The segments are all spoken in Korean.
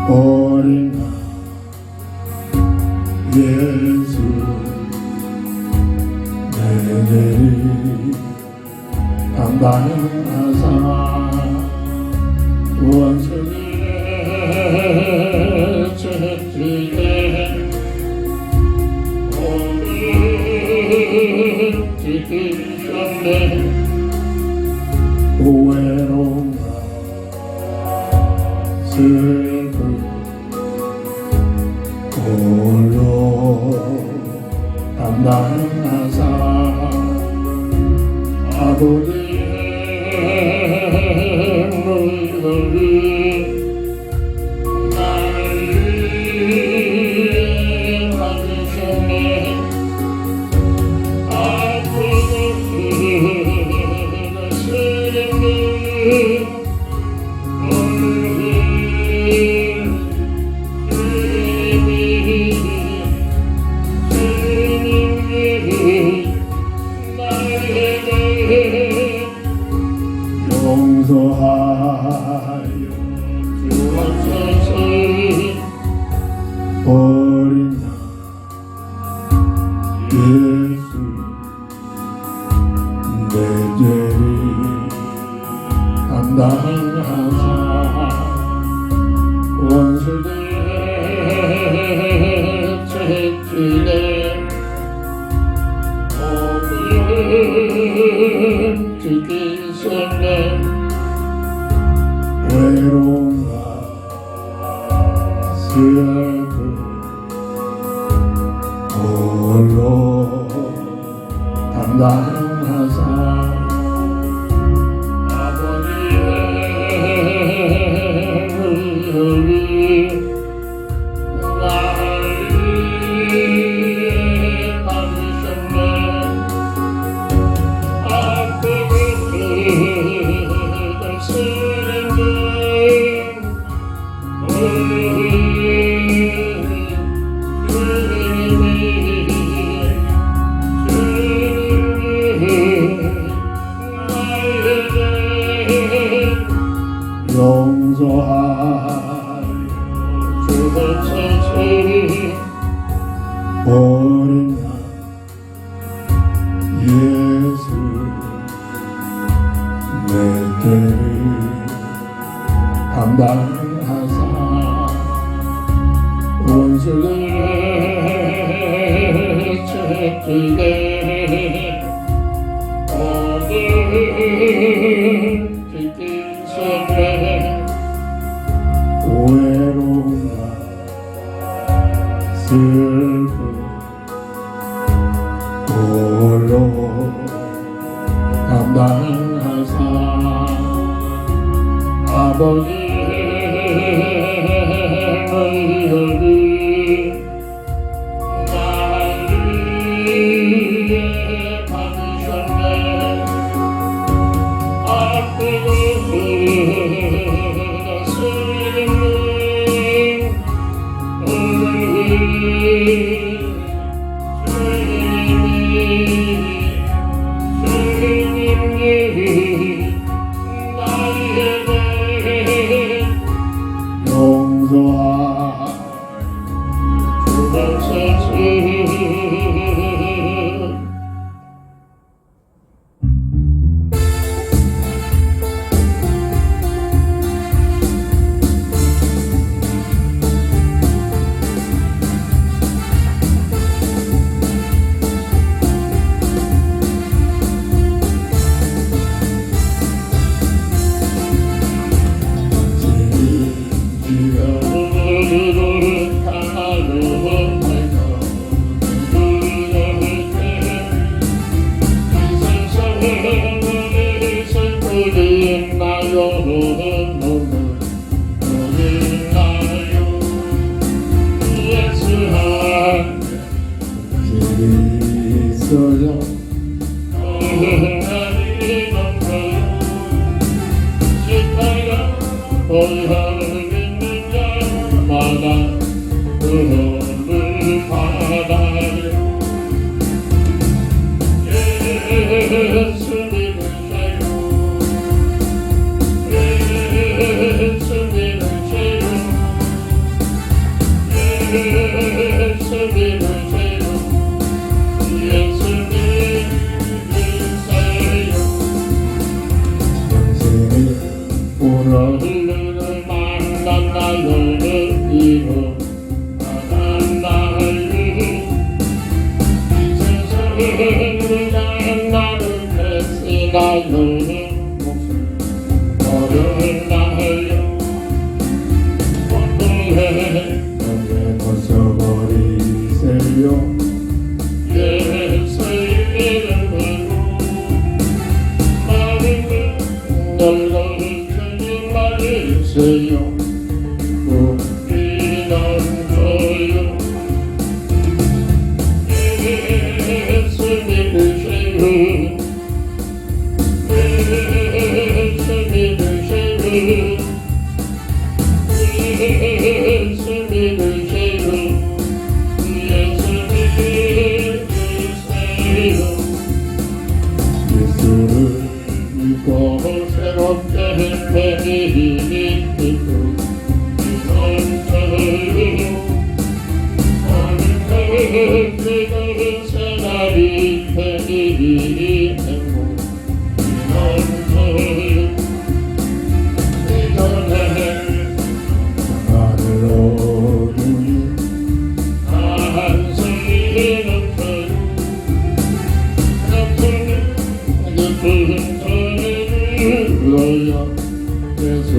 어린 예수 내 죄를 담당하사 원수를 채찍에 오늘 지키셨네. 외로움과 슬픔 홀로 담당하사 아버지의 물들이 나를 받으셨네. 아프고 슬픔이 용서하여 주옵소서. 어린 나 예수 내 죄를 담당하사 원수들의 채찍에 오늘 지키셨네. 외로움과 슬픔 홀로 담당하사 아버지의 물들이 나를 받으셨네. 아프고 슬픈 용서하여 주옵소서. 어린 나 예수 내 죄를 담당하사 원수들의 채찍에 오늘 지키셨네. 외로움과 슬픔 홀로 담당하사 아버지의 물들이 나를 받으셨네. 아프고 너를 만난 나를 이루 나는 나를 이 세상에 그냥 나를 대신하 너의 목숨 너를 나를 어떠해 너의 벗어버리세요. 예수의 이름으로 마음이 너를 주님 우리는 저요 예수 믿으세요 예수 믿으세요 예수 믿으세요 예수 믿으세요 예수를 믿고 새롭게 되니 기쁘 이선처럼 어느 새날이 되니 행복 이선처럼 이전에 하늘 어둠이 한 소리는 깊은 소리를 불러요 예수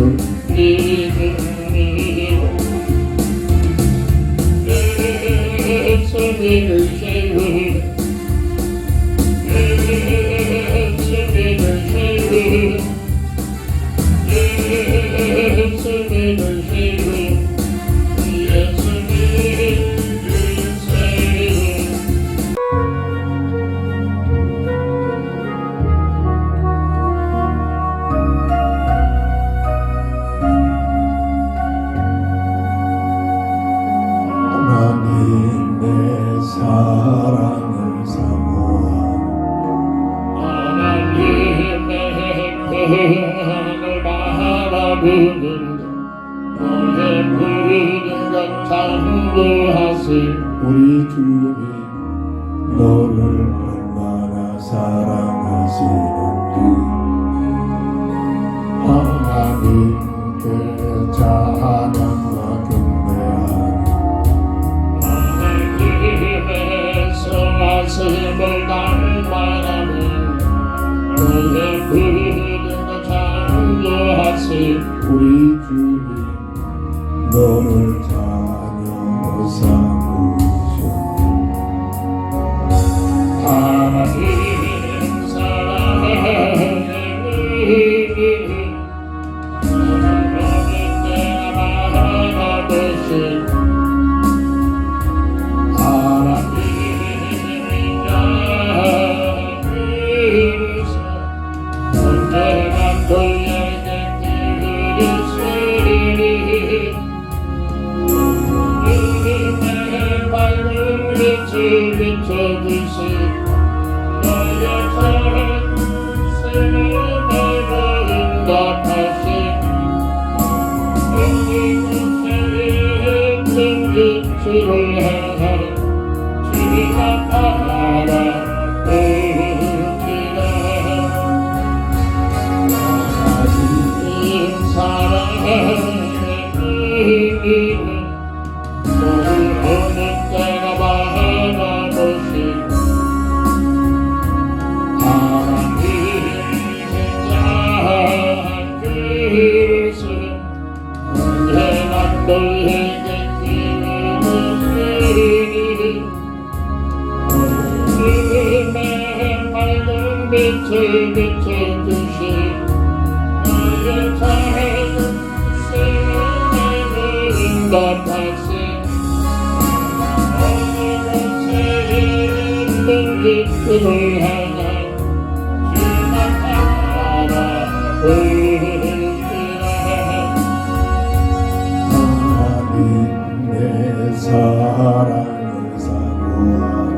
하나님 내 사랑을 사모하는 하나님의 평안을 바라보는 너의 부르는 것 참고하세 우리 주님 너를 얼마나 사랑하시는지 하나님께 찬양과 경배하는 하나님의 성하심을 날마다는 너의 부르는 것 참고하세 우리 주님 너를 자녀 삼으셨네 하나님 사랑해 너를 때가 바라보시 하나님이자 언제나 너에게 기르시리 주님의 밝은 빛을 비춰주시 너의 사랑 생명을 응답하시 너희 곳에 큰 빛으로 향하여 주가 바라보시라 하나님 사랑의 의미는 너를 어느 때가 바라보시 하나님의 자비스 언제나 너에게 기르시리 주님의 밝은 빛을 비춰주시 너의 작은 생명을 응답하시 빛으로 향한 주가 바라보시라 하나님 내 사랑을 사모하는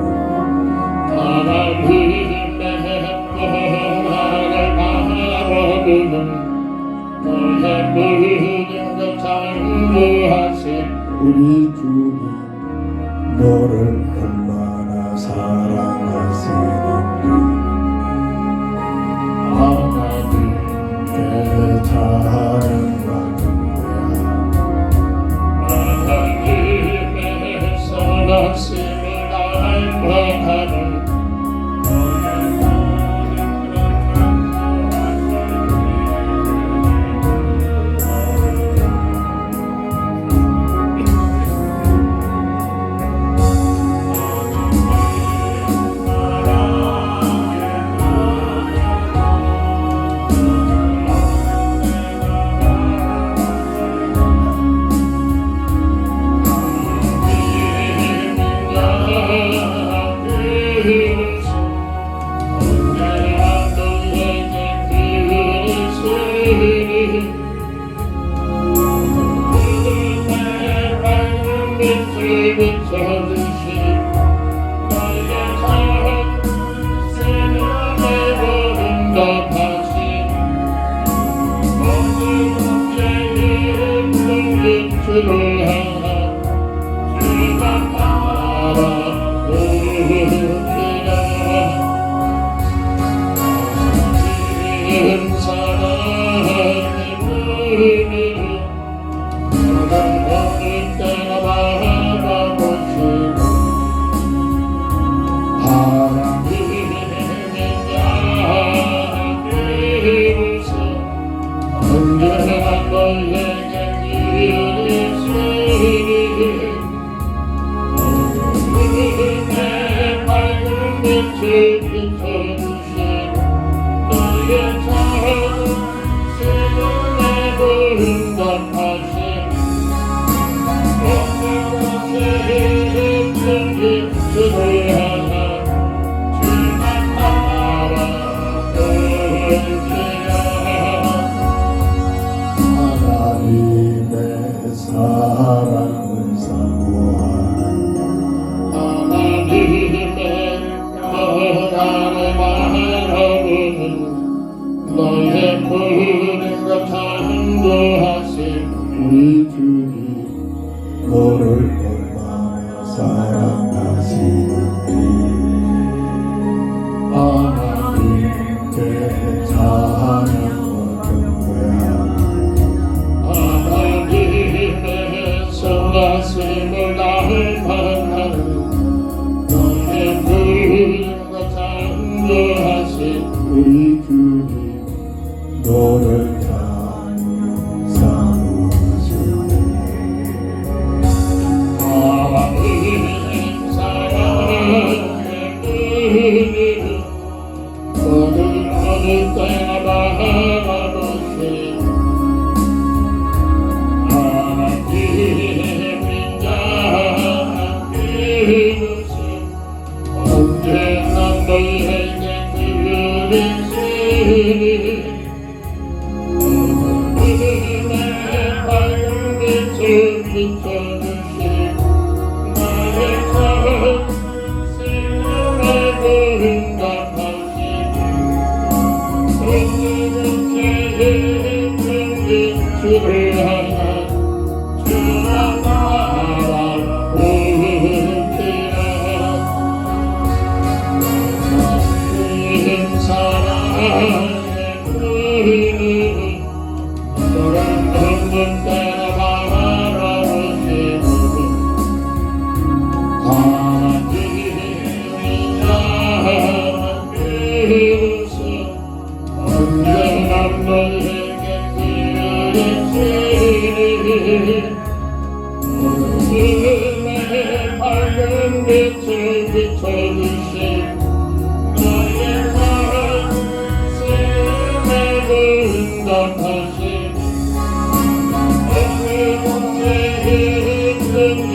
하나님의 평안을 바라보는 너의 모든 것 참고하시 우리 주님 너를 얼마나 사랑하시는지 하나님께 자랑과 하나님의 선하심을 알아가는 하나님의 사랑을 사모하는 너의 모든 것 전도하신 우리 주님 너를 얼마나 사랑하시는지 하나님께 찬양과 경배하는 하나님의 선하심을 나타내는 너의 모든 것 전도하신 우리 주님 너를 사모하시네 하나님의 사랑의 의미를 모든 때나 바라보신 하나님의 민자한 이루신 언제나 너에게 드리시니 믿음의 밝은 빛을 비춰주신 나의 생명의 응답하신 오늘은 죄의 빛을 향한 주의 나라 울리라 주님 사랑의 의미를 너를 없는 때나 바라보시고 하나님이 나를 이루신 언제나 너에게 드리시니 믿음의 밝은 빛을 비춰주신 너의 사랑 생명의 응답하신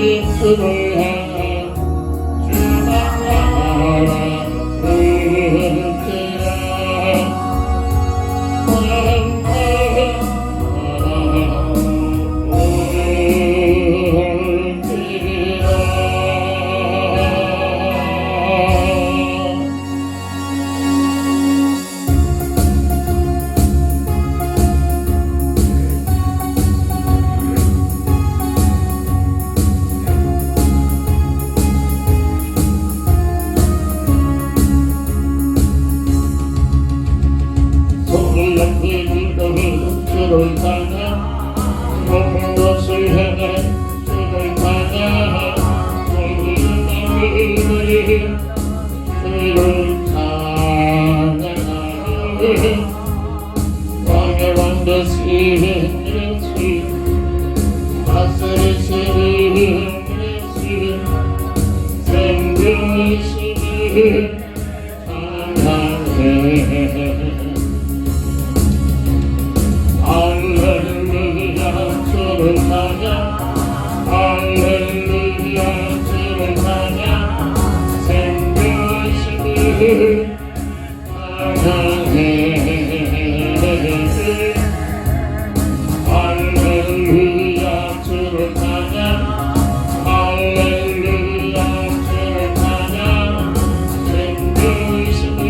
예수를 향한 주만 나라 울지라 할렐루야 주를 찬양 할렐루야 주를 찬양 생명이시니 할렐루야 주를 찬양 할렐루야 주를 찬양 생명이시니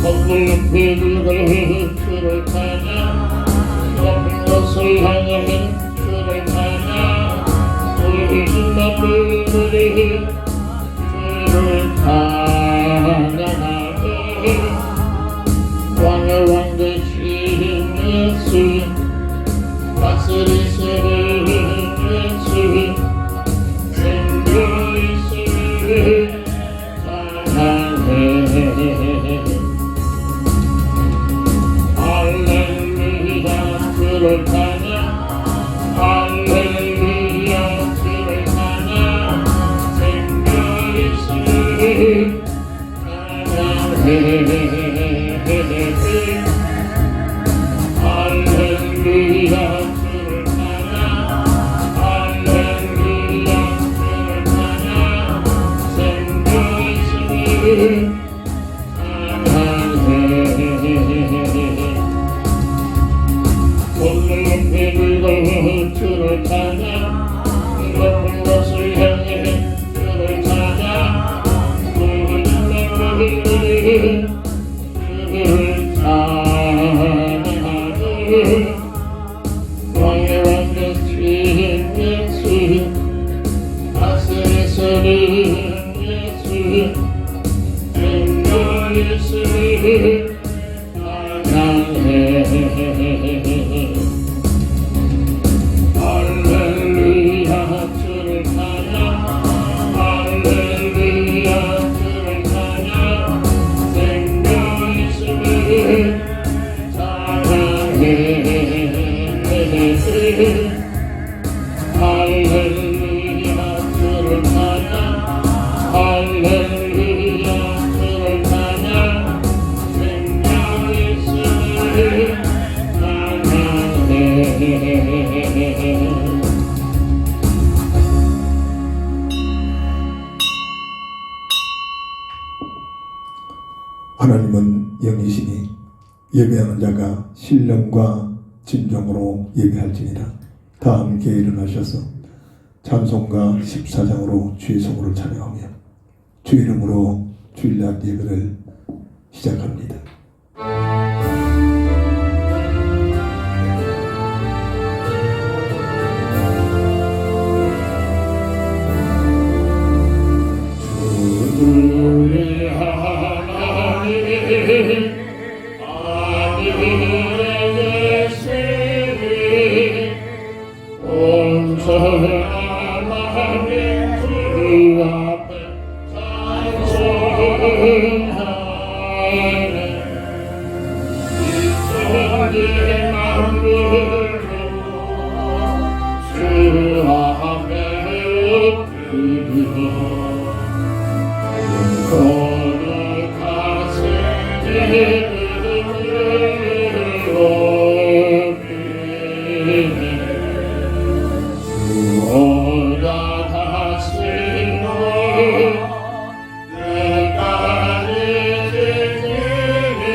높은 높이를 주를 찬양 높은 곳을 향해 주를 찬양 우리 주님들이 주를 찬양하네 왕의 왕 되신 예수 다스리시는 예수 생명이시니 찬양해 할렐루야 주를 찬양 할렐루야 주를 찬양 생명이시니 찬양해 할렐루야 주를 찬양 할렐루야 주를 찬양 생명이시니 오늘 높이를 주를 찬양 높은 곳을 향해 주를 찬양 우리 주님들이 주를 찬양하네 왕의 왕 되신 예수 다스리시는 예수 생명이시니 할렐루야 주를 찬양 할렐루야 주를 찬양 생명이시니 찬양해 할렐루야 주를 찬양 할렐루야 주를 찬양 하나님은 영이시니 예배하는 자가 신령과 진정으로 예배할지니라. 다 함께 일어나셔서 찬송가 14장으로 주의 성으로 찬양하며 주 이름으로 주일날 예배를 시작합니다. 우리 하나님 하늘의 계시니 온전한 하나님 주 앞에 찬송하네 이천의 만물로 주 앞에 엎드리고 거룩하신 이름을 높이네 원하신 끝까지 지키니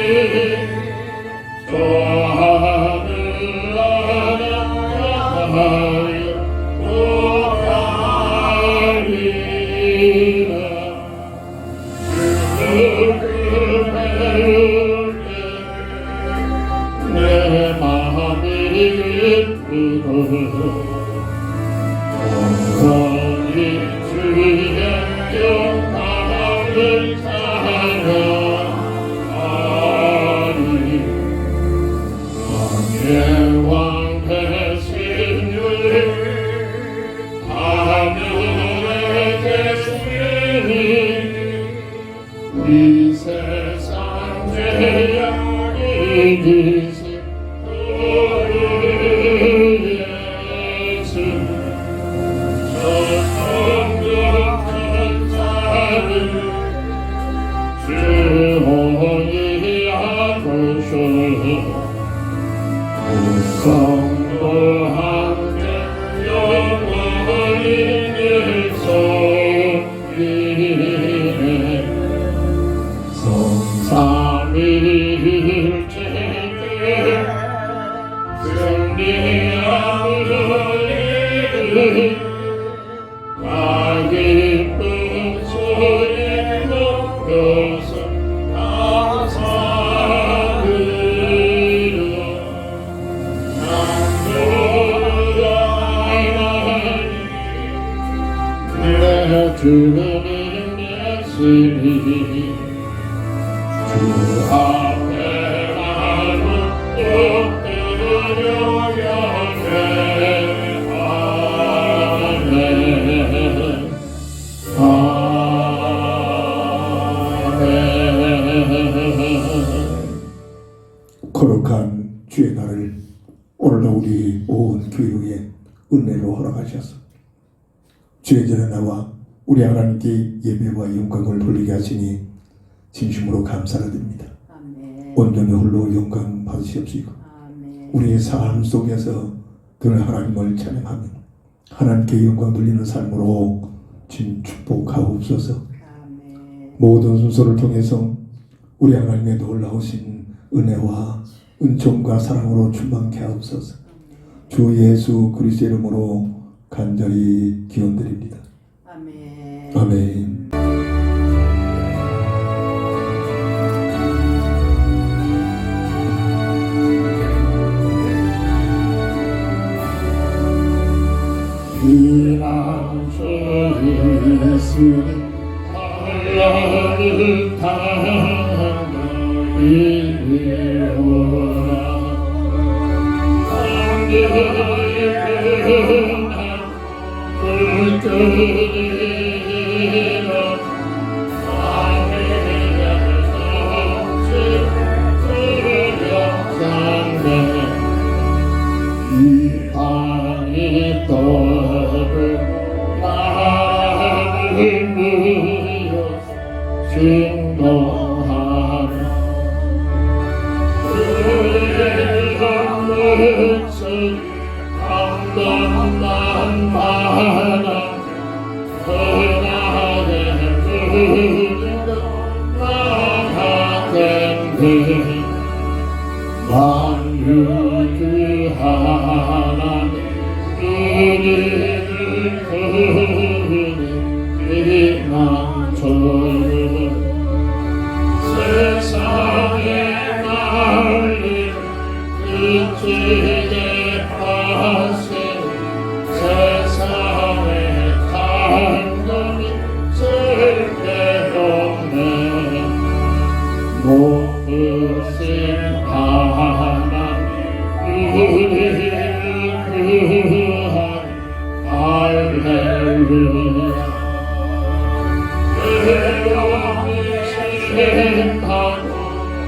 좋아하는 나라하여 오라리라 내 마음이 기쁘고 온전히 주의 영광을 찬양하리 왕의 왕 되신 주님 하늘에 계시니 이 세상 죄악이 이기신 우리 예수 성도 함께 영원히 일소리네 성삼일체께 승리하오니 나 기쁜 소리 높여서 감사드려 내 주님 예수님 주 앞에 나는 엎드려 경배하네 거룩한 주의 날을 오늘도 우리 온 교회에 은혜로 허락하셔서 주의 전에 나와 우리 하나님께 예배와 영광을 돌리게 하시니 진심으로 감사를 드립니다. 아멘. 온전히 홀로 영광 받으시옵시고 아멘. 우리의 삶 속에서 늘 하나님을 찬양하며 하나님께 영광 돌리는 삶으로 진 축복하옵소서. 아멘. 모든 순서를 통해서 우리 하나님의 놀라우신 은혜와 은총과 사랑으로 충만케 하옵소서. 주 예수 그리스도의 이름으로 간절히 기원드립니다. 아멘. 아멘. 이랑주 예수님 하나님 이리오라 하늘의 은한 불들이라 하늘의 넘치는 이 땅이 떠를 하나님이여 진노하라 그의 것은 감동만 많아 그날의 그리도 나가된대 만유주 하나님 이리만 저요 세상에 날린 이치게 하신 세상에 간절히 쓸데없네 모으신 하나님 그한 할렐루야 영원히 생하고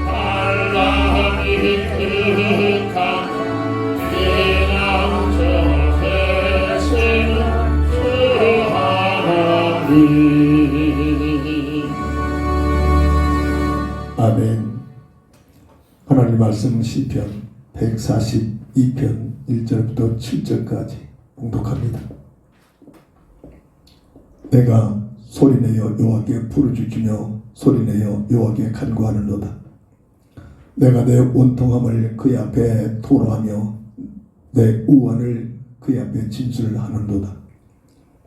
하나님이 그한 이남저 되시는 주 하나님 아멘. 하나님 말씀 시편 142편 1절부터 7절까지 봉독합니다. 내가 소리내어 여호와께 부르짖으며 소리내어 여호와께 간구하는도다. 내가 내 온통함을 그의 앞에 토로하며 내 우환을 그의 앞에 진술하는도다.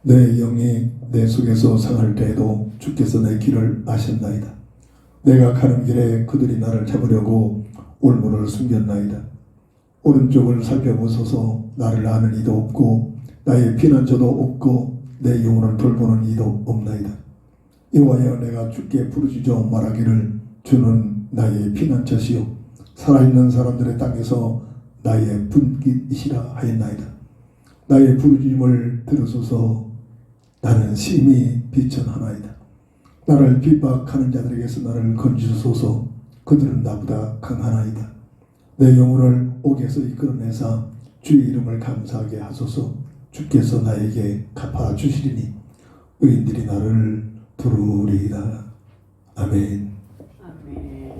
내 영이 내 속에서 상할 때에도 주께서 내 길을 아셨나이다. 내가 가는 길에 그들이 나를 잡으려고 올무를 숨겼나이다. 오른쪽을 살펴보소서. 나를 아는 이도 없고 나의 피난처도 없고 내 영혼을 돌보는 이도 없나이다. 여호와여 내가 주께 부르짖어 말하기를 주는 나의 피난처시요 살아있는 사람들의 땅에서 나의 분깃이시라 하였나이다. 나의 부르짖음을 들으소서. 나는 심히 비천하나이다. 나를 핍박하는 자들에게서 나를 건지소서. 그들은 나보다 강하나이다. 내 영혼을 옥에서 이끌어내사 주의 이름을 감사하게 하소서. 주께서 나에게 갚아주시리니 의인들이 나를 부르리이다. 아멘. 아멘.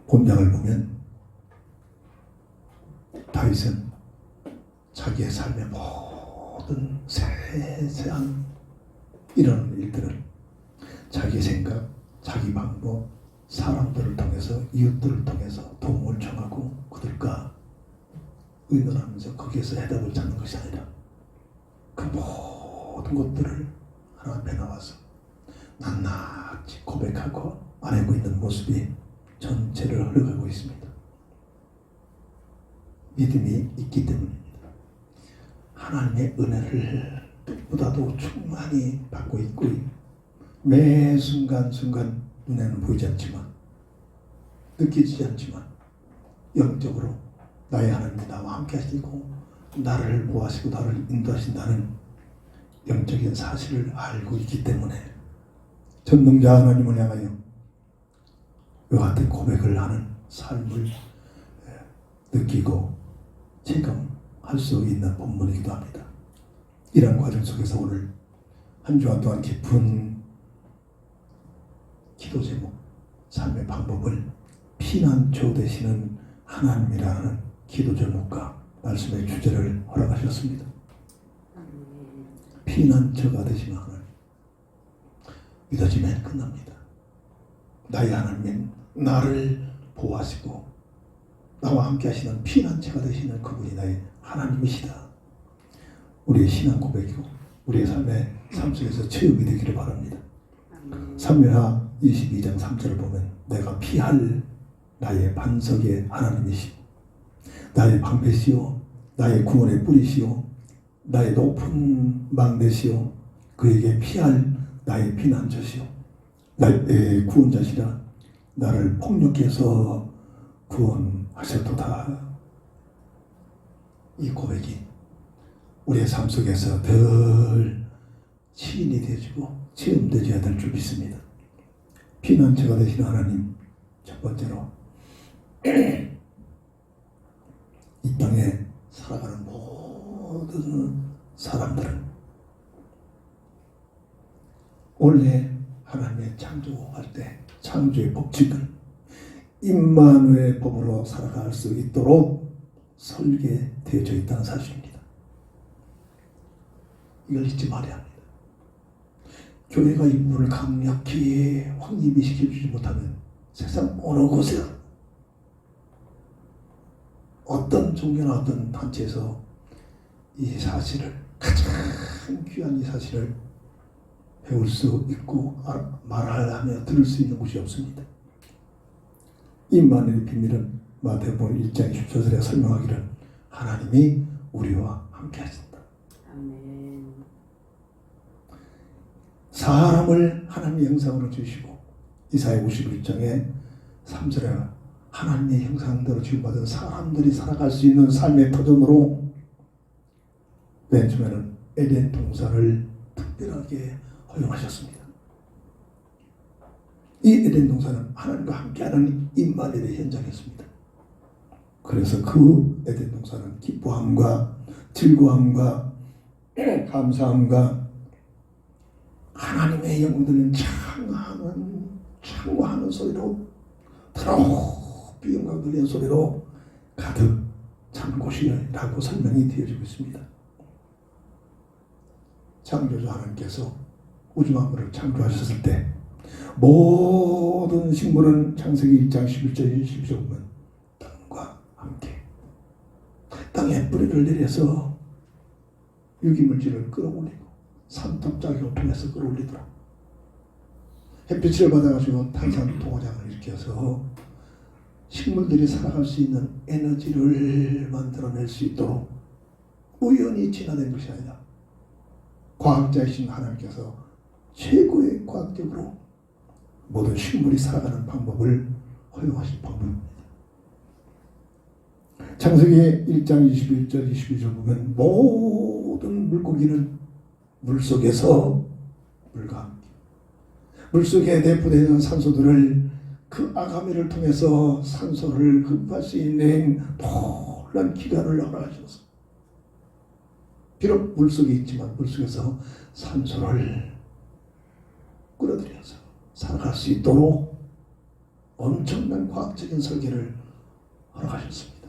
본장을 보면 다윗은 자기의 삶의 모든 세세한 이런 일들을 자기 생각, 자기 방법, 사람들을 통해서, 이웃들을 통해서 도움을 청하고 그들과 의논하면서 거기에서 해답을 찾는 것이 아니라 그 모든 것들을 하나님 앞에 나와서 낱낱이 고백하고 아뢰고 있는 모습이 전체를 흘러가고 있습니다. 믿음이 있기 때문입니다. 하나님의 은혜를 보다도 충만히 받고 있고 매 순간순간 눈에는 보이지 않지만 느끼지 않지만 영적으로 나의 하나님이 나와 함께 하시고 나를 보호하시고 나를 인도하신다는 영적인 사실을 알고 있기 때문에 전능자 하나님을 향하여 이와 같은 고백을 하는 삶을 느끼고 체감할 수 있는 본문이기도 합니다. 이런 과정 속에서 오늘 한 주간 동안 깊은 기도 제목, 삶의 방법을 피난처 되시는 하나님이라는 기도 제목과 말씀의 주제를 허락하셨습니다. 피난처가 되시는 하나님. 믿어지면 끝납니다. 나의 하나님은 나를 보호하시고 나와 함께 하시는 피난처가 되시는 그분이 나의 하나님이시다. 우리의 신앙 고백이고 우리의 삶의 삶 속에서 체험이 되기를 바랍니다. 사무엘하 22장 3절을 보면 내가 피할 나의 반석의 하나님이시오 나의 방패시오 나의 구원의 뿌리시오 나의 높은 망대시오 그에게 피할 나의 피난처시오 나의 구원자시라 나를 폭력해서 구원하셨도다. 이 고백이 우리의 삶 속에서 늘 시인이 되어지고 체험되어야 될 줄 믿습니다. 피난처가 되시는 하나님, 첫 번째로 이 땅에 살아가는 모든 사람들은 원래 하나님의 창조할 때 창조의 법칙은 임마누의 법으로 살아갈 수 있도록 설계되어져 있다는 사실입니다. 이걸 잊지 말아야 합니다. 교회가 이 부분을 강력히 확립이 시켜주지 못하면 세상 어느 곳에 어떤 종교나 어떤 단체에서 이 사실을 가장 귀한 이 사실을 배울 수 있고 말하며 들을 수 있는 곳이 없습니다. 임마누엘의 비밀은 마태복음 1장 14절에 설명하기를 하나님이 우리와 함께 하신다. 아멘. 사람을 하나님의 형상으로 주시고 이사야 51장에 3절에 하나님의 형상대로 지음받은 사람들이 살아갈 수 있는 삶의 터전으로 맨 처음에는 에덴 동산을 특별하게 허용하셨습니다. 이 에덴 동산은 하나님과 함께하는 임마누엘의 현장이었습니다. 그래서 그 에덴 동산은 기뻐함과 즐거움과 감사함과 하나님의 영들은 창화하는 소리로 더럽이 영광 들리는 소리로 가득 찬 곳이라고 설명이 되어지고 있습니다. 창조주 하나님께서 우주 만물을 창조하셨을 때 모든 식물은 창세기 1장 11절 12절 보면 땅과 함께 땅에 뿌리를 내려서 유기물질을 끌어올리고 산톱작용을 통해서 끌어올리더라. 햇빛을 받아가지고 탄산 동화장을 일으켜서 식물들이 살아갈 수 있는 에너지를 만들어낼 수 있도록 우연히 진화된 것이 아니라 과학자이신 하나님께서 최고의 과학적으로 모든 식물이 살아가는 방법을 허용하신 방법입니다. 창세기 1장 21절 22절 보면 모든 물고기는 물속에서 물과 함께 물속에 내포되는 산소들을 그 아가미를 통해서 산소를 흡수할 수 있는 놀란 기관을 허락하셔서 비록 물속에 있지만 물속에서 산소를 끌어들여서 살아갈 수 있도록 엄청난 과학적인 설계를 허락하셨습니다.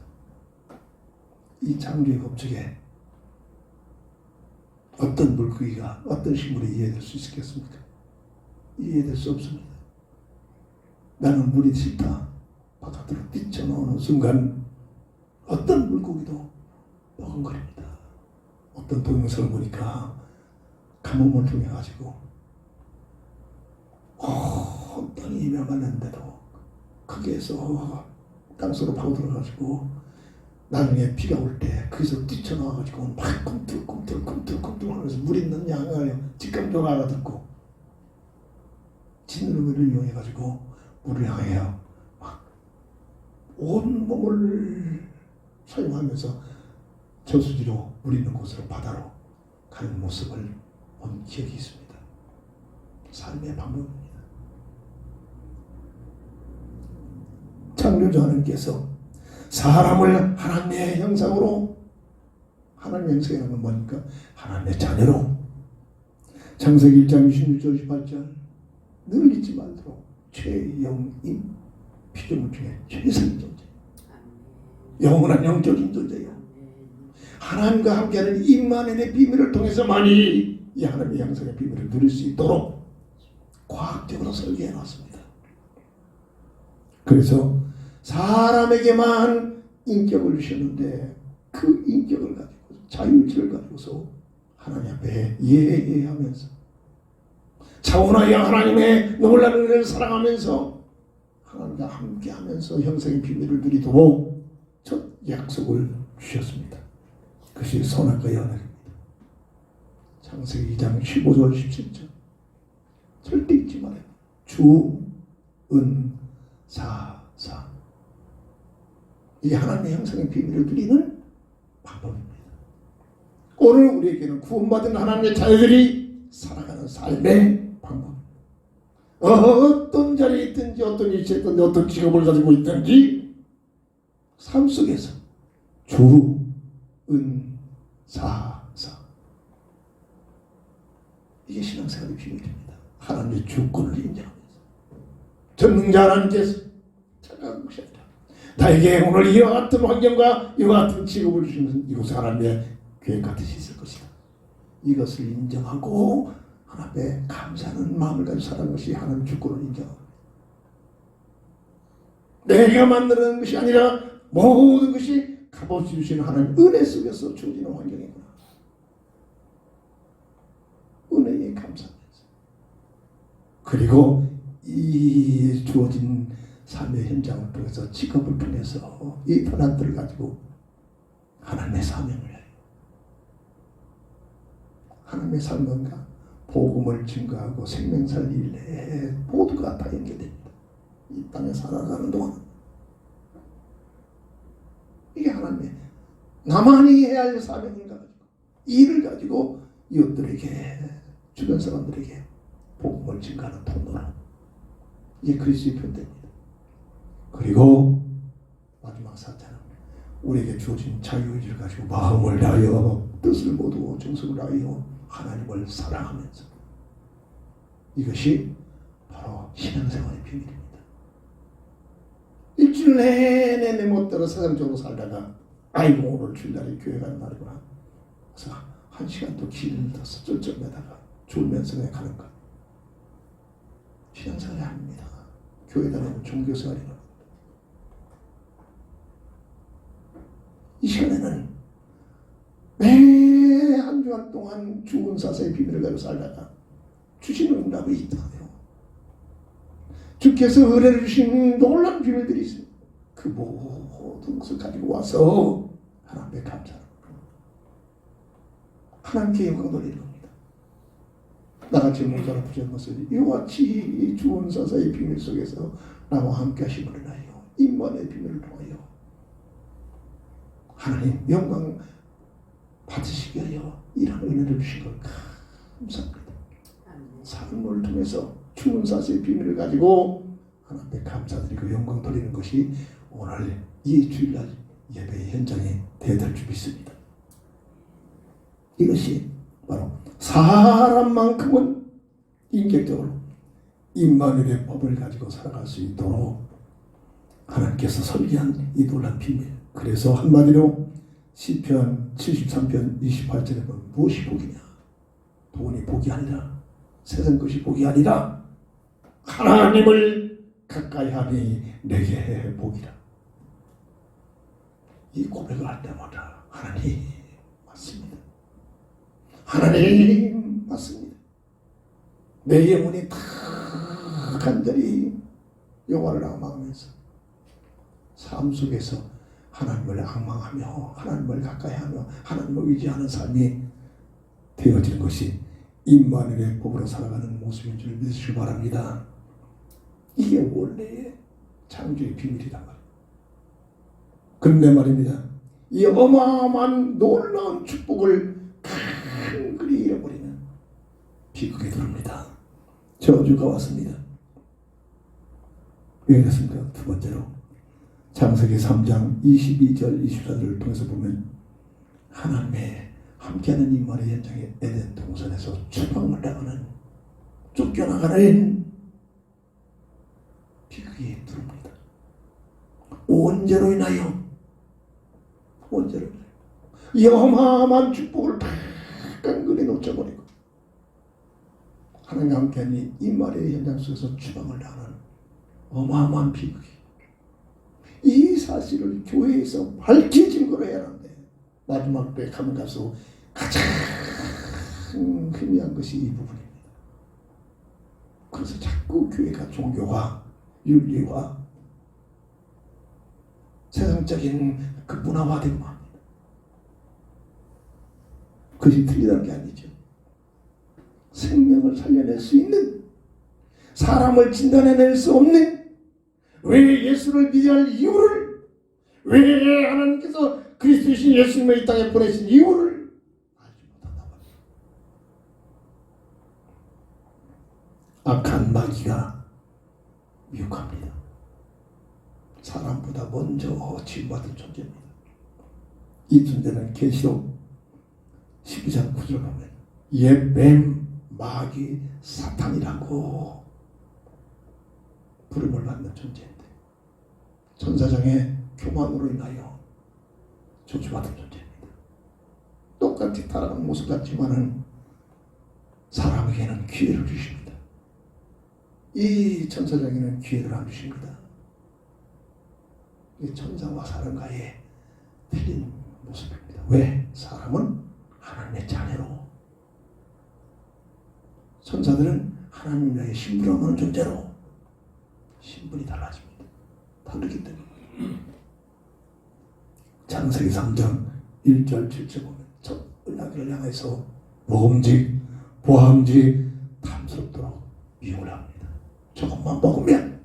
이 창조의 법칙에 어떤 물고기가 어떤 식물이 이해될 수 있겠습니까? 이해될 수 없습니다. 나는 물이 싫다. 바깥으로 뛰쳐나오는 순간 어떤 물고기도 뻐근거립니다. 어떤 동영상을 보니까 가뭄을 통해 가지고 땅이 메말랐는데도 거기에서 땅속으로 파고들어가지고 나중에 비가 올 때 거기서 뛰쳐나와가지고 막 꿈틀꿈틀 하면서 물 있는 양을 직감적으로 알아듣고 진흙을 이용해가지고 물을 향해요. 막 온 몸을 사용하면서 저수지로 물 있는 곳으로 바다로 가는 모습을 본 기억이 있습니다. 삶의 방법입니다. 창조주 하나님께서 사람을 하나님의 형상으로, 하나님의 형상이라는 건 뭐니까 하나님의 자녀로, 창세기 1장 26절 28절 늘 잊지 말도록 최영임, 피조물 중에 최상의 존재, 영원한 영적인 존재요. 하나님과 함께하는 임마누엘의 비밀을 통해서만이 이 하나님의 형상의 비밀을 누릴 수 있도록 과학적으로 설계해 놨습니다. 그래서 사람에게만 인격을 주셨는데 그 인격을 가지고 자유의지를 가지고서 하나님 앞에 예하면서 차원하여 하나님의 놀라운 은혜를 사랑하면서 하나님과 함께하면서 형상의 비밀을 누리도록 첫 약속을 주셨습니다. 그것이 선악과 연악입니다. 창세기 2장 15절 17절 절대 잊지 말아요. 주, 은, 사, 사. 이게 하나님의 형상의 비밀을 누리는 방법입니다. 오늘 우리에게는 구원받은 하나님의 자녀들이 살아가는 삶의 방법. 어떤 자리에 있든지 어떤 위치에 있든지 어떤 직업을 가지고 있든지 삶 속에서 주, 은, 사, 사. 이게 신앙생활의 비밀입니다. 하나님의 주권을 인정하면서 전능자 하나님께서 착각한 것이 아니라 나에게 오늘 이와 같은 환경과 이와 같은 직업을 주시면 이곳에 하나님의 계획 같으시 있을 것이다. 이것을 인정하고 하나님의 감사하는 마음을 가지고 살아가는 것이 하나님의 주권을 인정합니다. 내가 만드는 것이 아니라 모든 것이 값없이 주시는 하나님 은혜 속에서 주어지는 환경이구나. 은혜에 감사하면서 그리고 이 주어진 삶의 현장을 통해서 직업을 통해서 이 편안들을 가지고 하나님의 사명을 해요. 하나님의 사명과 복음을 증거하고 생명 살릴 일 모두가 다 연결됩니다. 이 땅에 살아가는 동안 이게 하나님의 나만이 해야 할 사명인가 가지고 일을 가지고 이웃들에게 주변 사람들에게 복음을 증거하는 통로로 이게 그리스도의 편대입니다. 그리고 마지막 4차는 우리에게 주어진 자유의지를 가지고 마음을 다하여 뜻을 모두 정성을 다하여 하나님을 사랑하면서 이것이 바로 신앙생활의 비밀입니다. 일주일 내내 내 멋대로 세상적으로 살다가 아이고 오늘 주일날에 교회 가는 날이구나. 그래서 1시간도 길을 둬서 쩔쩔매다가 졸면서 그냥 가는 것. 신앙생활이 아닙니다. 교회 다니는 종교생활이 아닙니다. 이 시간에는 매 한 주간 동안 주은 사사의 비밀을 가지고 살다가 주시는 응답이 있다고요. 주께서 은혜를 주신 놀라운 비밀들이 있습니다. 그 모든 것을 가지고 와서 하나님께 감사하는 겁니다. 하나님께 영광 돌리는 겁니다. 나같이 모자라 부족한 것을 이와 같이 주은 사사의 비밀 속에서 나와 함께 하심을 인하여 임만의 비밀을 통하여 하나님 영광 받으시게 하여 이런 은혜를 주신 걸 감사합니다. 삶을 통해서 주은 사사의 비밀을 가지고 하나님께 감사드리고 영광 돌리는 것이 오늘 이 주일날 예배의 현장에 되어들 줄 믿습니다. 이것이 바로 사람만큼은 인격적으로 임마누엘의 법을 가지고 살아갈 수 있도록 하나님께서 설계한 이 놀란 비밀. 그래서 한마디로 시편 73편 28절에 보면 무엇이 복이냐? 돈이 복이 아니라 세상 것이 복이 아니라 하나님을 가까이 하니 내게 복이라. 이 고백을 할 때마다 하나님 맞습니다. 하나님 맞습니다. 내 영혼이 다 간절히 여호와를 악망하면서 삶 속에서 하나님을 악망하며 하나님을 가까이하며 하나님을 의지하는 삶이 되어지는 것이 임마누엘의 복으로 살아가는 모습인 줄 믿으시기 바랍니다. 이게 원래의 창조의 비밀이란 말이에요. 그런데 말입니다. 이 어마어마한 놀라운 축복을 간간히 잃어버리는 비극에 들어옵니다. 저주가 왔습니다. 왜 그렇습니까? 두 번째로 창세기 3장 22절 24절을 통해서 보면 하나님의 함께하는 임마누엘 현장의 에덴 동산에서 추방을 당하는 쫓겨나가는 비극이 들어옵니다. 언제로 인하여? 언제로 인하여? 이 어마어마한 축복을 다 깡그리 놓쳐버리고 하나님과 함께하는 임마누엘 현장 속에서 추방을 당하는 어마어마한 비극이, 이 사실을 교회에서 밝히 증거를 해야 하는데 마지막 때에 가면 갈수록 가장 희미한 것이 이 부분입니다. 그래서 자꾸 교회가 종교와 윤리와 세상적인 그 문화화되고 합니다. 그것이 틀리다는 게 아니죠. 생명을 살려낼 수 있는, 사람을 진단해낼 수 없는, 왜 예수를 믿어야 할 이유를, 왜 하나님께서 그리스도이신 예수님을 이 땅에 보내신 이유를 알지 못한단 말이에요. 악한 마귀가 미혹합니다. 사람보다 먼저 지음받은 존재입니다. 이 존재는 계시록 12장 9절 보면 옛뱀, 마귀, 사탄이라고 부름을 받는 존재인데 천사장의 교만으로 인하여 저주받은 존재입니다. 똑같이 타락한 모습 같지만은 사람에게는 기회를 주십니다. 이 천사장에는 기회를 안 주십니다. 이 천사와 사람과의 틀린 모습입니다. 왜? 사람은 하나님의 자녀로, 천사들은 하나님과의 신분을 얻는 존재로 신분이 달라집니다. 다르기 때문에 창세기 3장 1절 7절 보면 첫 은하계를 향해서 먹음직, 보암직, 탐스럽도록 미움을 합니다. 저것만 먹으면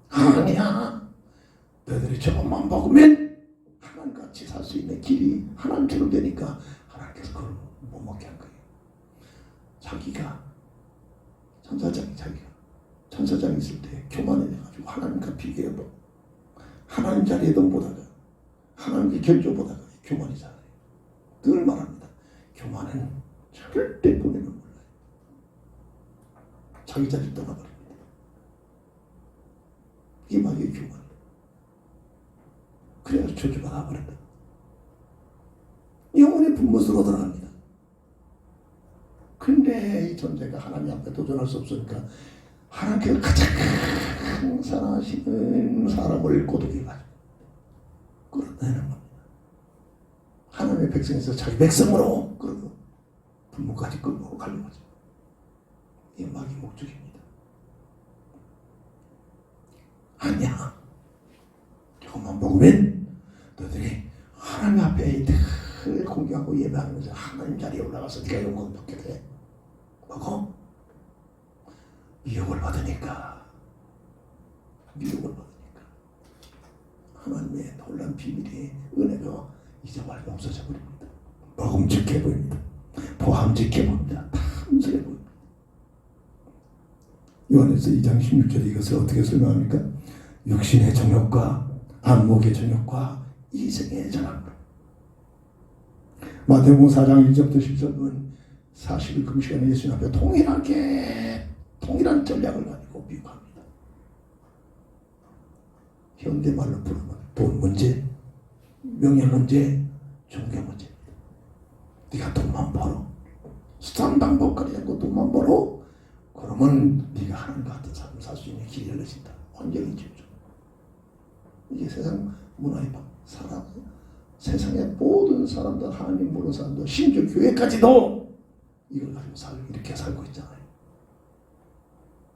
아니야. 너희들이 저것만 먹으면 하나님같이 살 수 있는 길이 하나님처럼 되니까 하나님께서 그걸 못 먹게 한 거예요. 자기가 천사장이 있을 때 교만해져가지고 하나님과 비교해도 하나님 자리에도 못하다가 하나님께 견조보다가 교만이잖아요. 늘 말합니다. 교만은 절대 보내는 몰라요. 자기 자리 떠나버립니다. 이게 마귀의 교만이에요. 그래서 저주받아 버린다. 영혼의 분못으로 들어갑니다. 근데 이 존재가 하나님 앞에 도전할 수 없으니까 하나님께서 가장 사랑하시는 사람을 고독해 가지고 끌어내는 겁니다. 하나님의 백성에서 자기 백성으로 끌고 분모까지 끌고 가는 거죠. 이게 마귀 목적입니다. 아니야. 저것만 먹으면 너희들이 하나님 앞에 늘 공경하고 예배하면서 하나님 자리에 올라가서 네가 영광 받게 돼. 먹어. 미혹을 받으니까 하나님의 놀란 비밀이, 은혜가 잊어버리고 없어져 버립니다. 먹음직해 보입니다. 보함직해 보입니다. 탐스러워 보입니다. 요한에서 2장 16절에 이것을 어떻게 설명합니까? 육신의 정욕과 안목의 정욕과 이생의 전함으로. 마태복음 4장 1절부터 10절은 40일 금식하는 예수님 앞에 동일한 전략을 가지고 미혹합니다. 현대말로 부르면 돈 문제, 명예 문제, 종교 문제. 네가 돈만 벌어, 수단 방법까지 하고 돈만 벌어, 그러면 네가 하나님과 같은 삶을 살 수 있는 길이 열려진다. 환경이 지어져. 이게 세상 문화의 사람, 세상의 모든 사람들, 하나님 모르는 사람들, 심지어 교회까지도 이걸 가지고 이렇게 살고 있잖아요.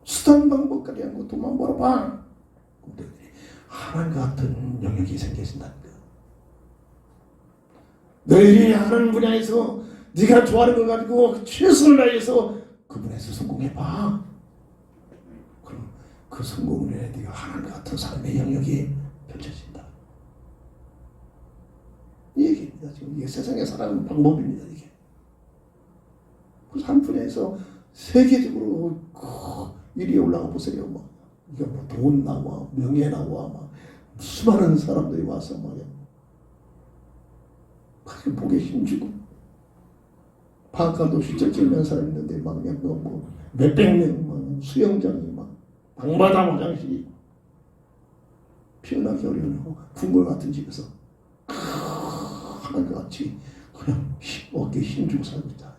수단 방법까지 하고 돈만 벌어봐. 하나님과 같은 영역이 생겨진다니까. 너희들이 하는 분야에서 네가 좋아하는 걸 가지고 최선을 다해서 그 분야에서 성공해봐. 그럼 그 성공을 해 네가 하나님과 같은 삶의 영역이 펼쳐진다. 이 얘기입니다. 지금 이게 세상에 살아가는 방법입니다. 이게. 그래서 한 분야에서 세계적으로 이리 올라가 보세요. 막 이게 뭐 돈 나와, 명예 나와, 막 수많은 사람들이 와서 말이야. 그게 목에 힘주고 방과도 실제 찍는 사람 있는데 막 그냥 뭐 몇백 명 막 수영장이 막 방마다 화장실이 피어나기 어려운 궁궐 같은 집에서 하나님과 같이 그냥 어깨에 힘주고 살고 있다.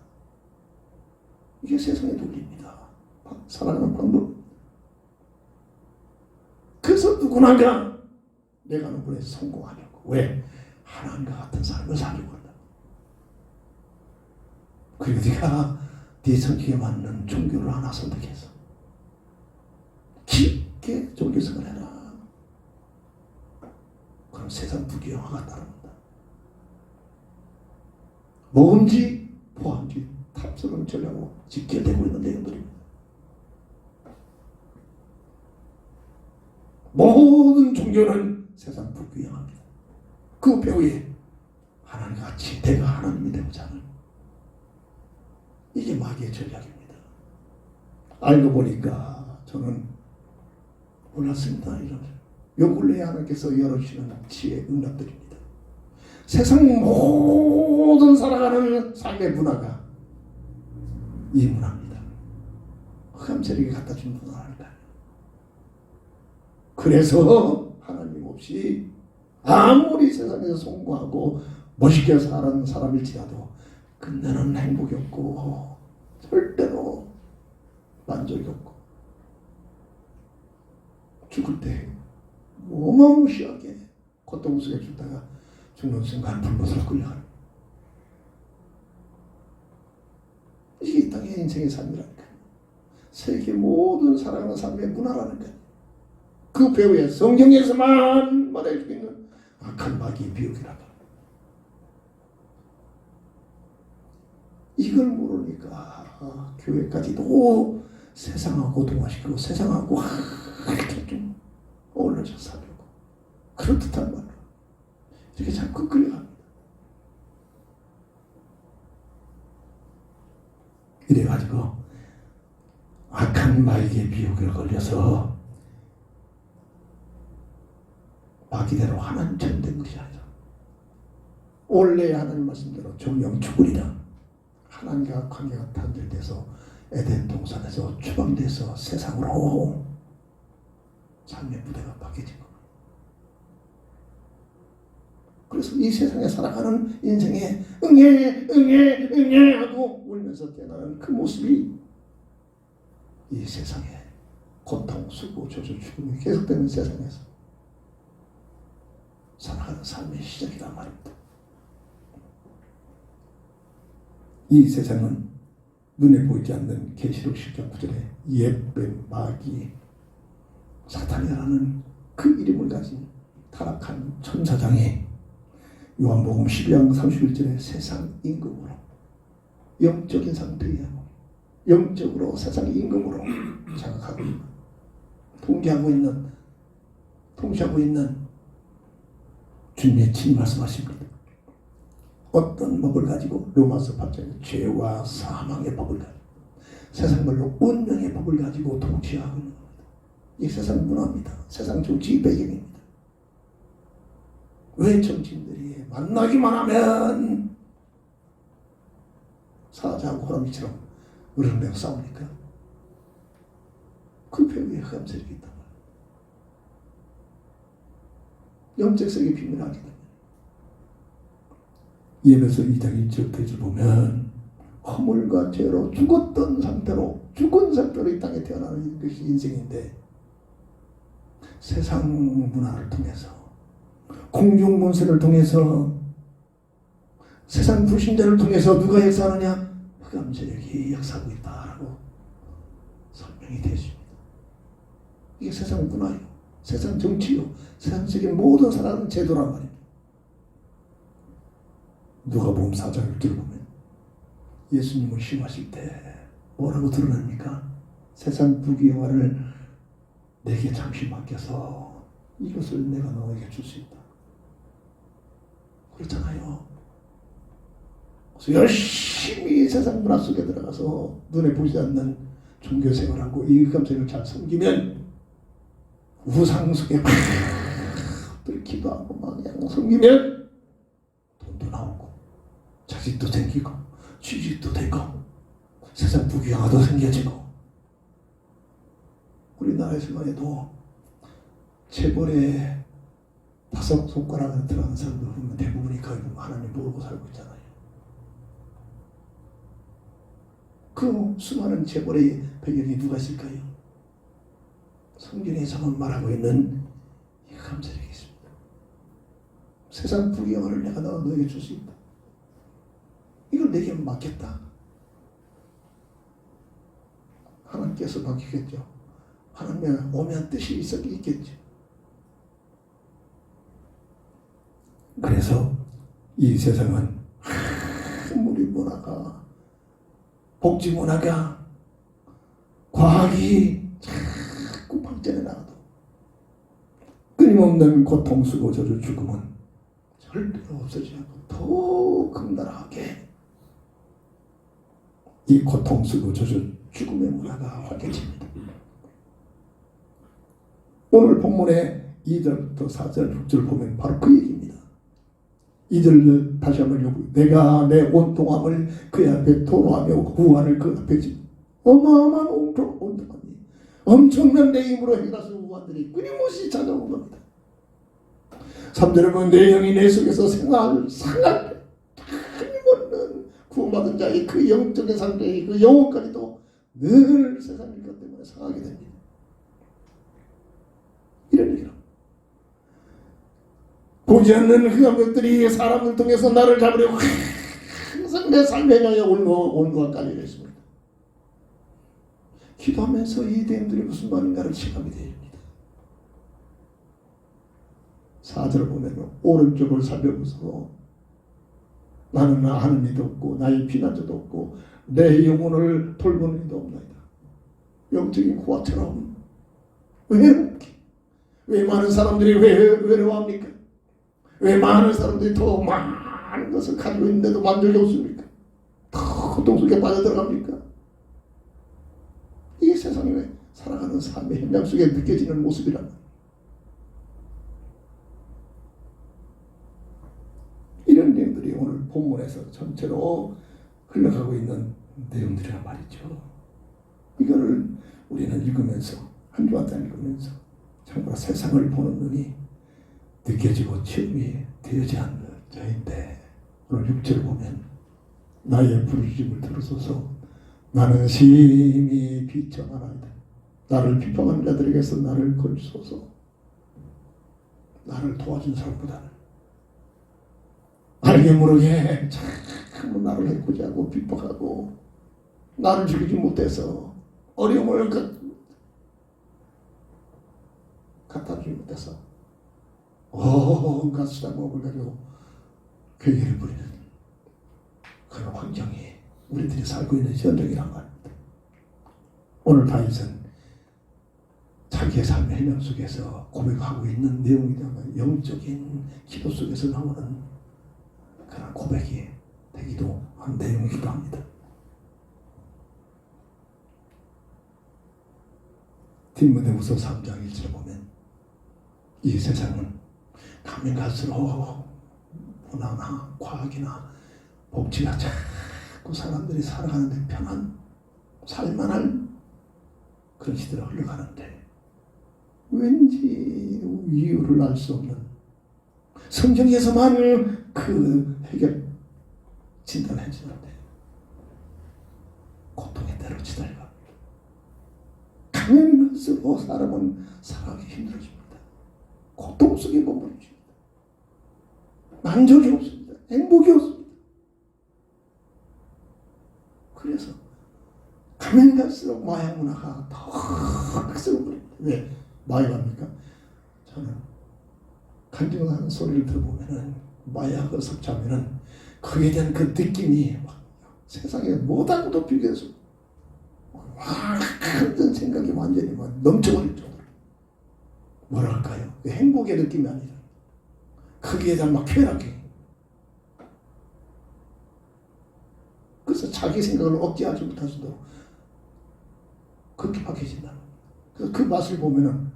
이게 세상의 논리입니다. 살아가는 방법. 그래서 누구나가 내가 하는 분에 성공하려고. 왜? 하나님과 같은 삶을 살려고 한다. 그리고 네가 네 성격에 맞는 종교를 하나 선택해서 깊게 종교생활 해라. 그럼 세상 부귀영화가 따릅니다. 모험지, 포함지, 탑승을 전하고 직결되고 있는 내용들입니다. 모든 종교는 세상 부귀영화입니다. 그 배후에 하나님과 같이 내가 하나님이 되고자 하는 이게 마귀의 전략입니다. 알고 보니까 저는 몰랐습니다. 이런 요 근래에 하나님께서 열어주시는 지혜 응답들입니다. 세상 모든 살아가는 삶의 문화가 이 문화입니다. 흑암세력이 갖다 준 문화랄까요. 그래서 하나님 없이 아무리 세상에서 성공하고 멋있게 사는 사람일지라도 끝내는 행복이 없고 절대로 만족이 없고 죽을 때 어마무시하게 고통 속에 죽다가 죽는 순간 불못으로 끌려가는 이게 이 땅의 인생의 삶이라니까요. 세계 모든 살아가는 삶의 문화라니까요. 그 배후에 성경에서만 말해주고 있는 악한 마귀의 비유기라다. 이걸 모르니까 교회까지도 세상하고 동화시키고 세상하고 이렇게 좀 어울려서 살려고 그럴듯한 말로 이렇게 자꾸 끌려갑니다. 이래가지고 악한 마귀의 비유기에 걸려서 마귀대로 하나님 전된 것이 아니라 원래 하나님 말씀대로 종영 죽으리라. 하나님과 관계가 단절돼서 에덴 동산에서 추방돼서 세상으로 삶의 무대가 바뀌어진 겁니다. 그래서 이 세상에 살아가는 인생에 응애 하고 울면서 깨어나는 그 모습이 이 세상에 고통, 수고, 저주, 죽음이 계속되는 세상에서 살아가는 삶의 시작이란 말입니다. 이 세상은 눈에 보이지 않는 계시록 10장 9절에 옛뱀, 마귀, 사탄이라는 그 이름을 가진 타락한 천사장이 요한복음 12장 31절에 세상 임금으로 영적인 상태에 영적으로 세상 임금으로 장악하고 있는 통치하고 있는 주님의 친 말씀하십니다. 어떤 법을 가지고 로마서 8장에 죄와 사망의 법을 가지고 세상별로 운명의 법을 가지고 통치하고 있는 겁니다. 이 세상 문화입니다. 세상 정치 배경입니다. 왜 정치인들이 만나기만 하면 사자하고 호랑이처럼 으르렁대고 싸우니까? 그 배후에 흑암세력이 있단 말이에요. 영적 세계 비밀을 알게 됩니다. 예배서 2장 1절 페이지를 보면 허물과 죄로 죽었던 상태로 죽은 상태로 이 땅에 태어나는 것이 인생인데 세상 문화를 통해서 공중 문세를 통해서 세상 불신자를 통해서 누가 역사하느냐? 흑암 세력이 역사하고 있다라고 설명이 되었습니다. 이게 세상 문화요, 세상 정치요, 세상 세계 모든 살아가는 제도란 말입니다. 누가복음 4장 6절을 보면 예수님을 시험하실 때 뭐라고 드러납니까? 세상 부귀영화를 내게 잠시 맡겨서 이것을 내가 너에게 줄 수 있다. 그렇잖아요. 그래서 열심히 세상 문화 속에 들어가서 눈에 보이지 않는 종교 생활하고 이 흑암세력을 잘 섬기면 우상 속에 막 기도하고 막 그냥 섬기면 돈도 나오고 자식도 생기고 취직도 되고 세상 부귀영화도 생겨지고 우리나라에서만 해도 재벌의 5손가락에 들어가는 사람들 보면 대부분이 거의 하나님 모르고 살고 있잖아요. 그 수많은 재벌의 배경이 누가 있을까요? 성경에서만 말하고 있는 이 흑암세력이 있습니다. 세상 부귀영화를 내가 너에게 줄 수 있다. 이걸 내게 맡겼다. 하나님께서 맡기겠죠. 하나님의 오면 뜻이 있겠죠. 그래서 이 세상은 우리 문화가, 복지 문화가, 과학이 자꾸 발전해 나가도 끊임없는 고통, 수고, 저주, 죽음은 절대로 없어지지 않고 더 극렬하게 이 고통, 수고, 저주, 죽음의 문화가 활개칩니다. 오늘 본문의 2절부터 4절, 6절 보면 바로 그 얘기입니다. 2절 다시 한번 읽어보고 내가 내 온통함을 그 앞에 토로하며 구원을 그 앞에 지 어마어마한 온통함이 엄청난 내 힘으로 해가서 우환들이 끊임없이 찾아온 겁니다. 3절은 그 내 영이 내 속에서 상할 끊임없는 구원받은 자의 그 영적인 상태의 그 영혼까지도 늘 세상의 것 때문에 상하게 됩니다. 이런 얘기로 보지 않는 흑암 것들이 사람을 통해서 나를 잡으려고 항상 내 삶에 향해 온과 깔려 있습니다. 기도하면서 이 대인들이 무슨 말인가를 체감이 됩니다. 4절을 보면 오른쪽을 살펴보소 나는 아는 이도 없고 나의 피난처도 없고 내 영혼을 돌보는 이도 없나이다. 영적인 고아처럼 왜 많은 사람들이 외로워합니까? 왜 많은 사람들이 더 많은 것을 가지고 있는데도 만족이 없습니까? 더 고통 속에 빠져들어갑니까? 이게 세상에 왜 살아가는 삶의 현장 속에 느껴지는 모습이란 말이에요. 이런 내용들이 오늘 본문에서 전체로 흘러가고 있는 내용들이란 말이죠. 이거를 우리는 읽으면서 한 주한 달 읽으면서 정말 세상을 보는 눈이 느껴지고 체험이 되지 않는 자인데 오늘 6절을 보면 나의 부르짖음을 들으소서 나는 심히 비천하나이다. 나를 비방하는 자들에게서 나를 건지소서. 나를 도와준 사람보다는 알게 모르게 자꾸 나를 해코지하고 비방하고 나를 죽이지 못해서 어려움을 갖다 주지 못해서 온갖 수단법을 가지고 괴계를 부리는 그런 환경이 우리들이 살고 있는 현장이란 말입니다. 오늘 다윗은 자기의 삶의 현장 속에서 고백하고 있는 내용이라면 영적인 기도 속에서 나오는 그런 고백이 되기도 한 내용이기도 합니다. 디모데후서 3장 1절에 보면 이 세상은 가면 갈수록 문화나 과학이나 복지가 자꾸 사람들이 살아가는데 편한 살만할 그런 시대로 흘러가는데 왠지 이유를 알 수 없는 성경에서만 그 해결 진단해 주는데 고통의 대로 치달가 강한 것으로 사람은 살아가기 힘들어집니다. 고통 속에 머무르십니다. 만족이 없습니다. 행복이 없습니다. 그래서 가면 갈수록 마약 문화가 더 흑성버립니다. 왜 마약합니까? 저는 간증하는 소리를 들어보면은 마약을 섭취하면은 그에 대한 그 느낌이 막 세상에 뭐하고도 비교해서 큰 생각이 완전히 막 넘쳐버릴 정도로 뭐랄까요? 행복의 느낌이 아니라 거기에 대한 막 쾌락해. 그래서 자기 생각을 억제하지 못할 수도 그렇게 박해진다. 그래서 그 맛을 보면은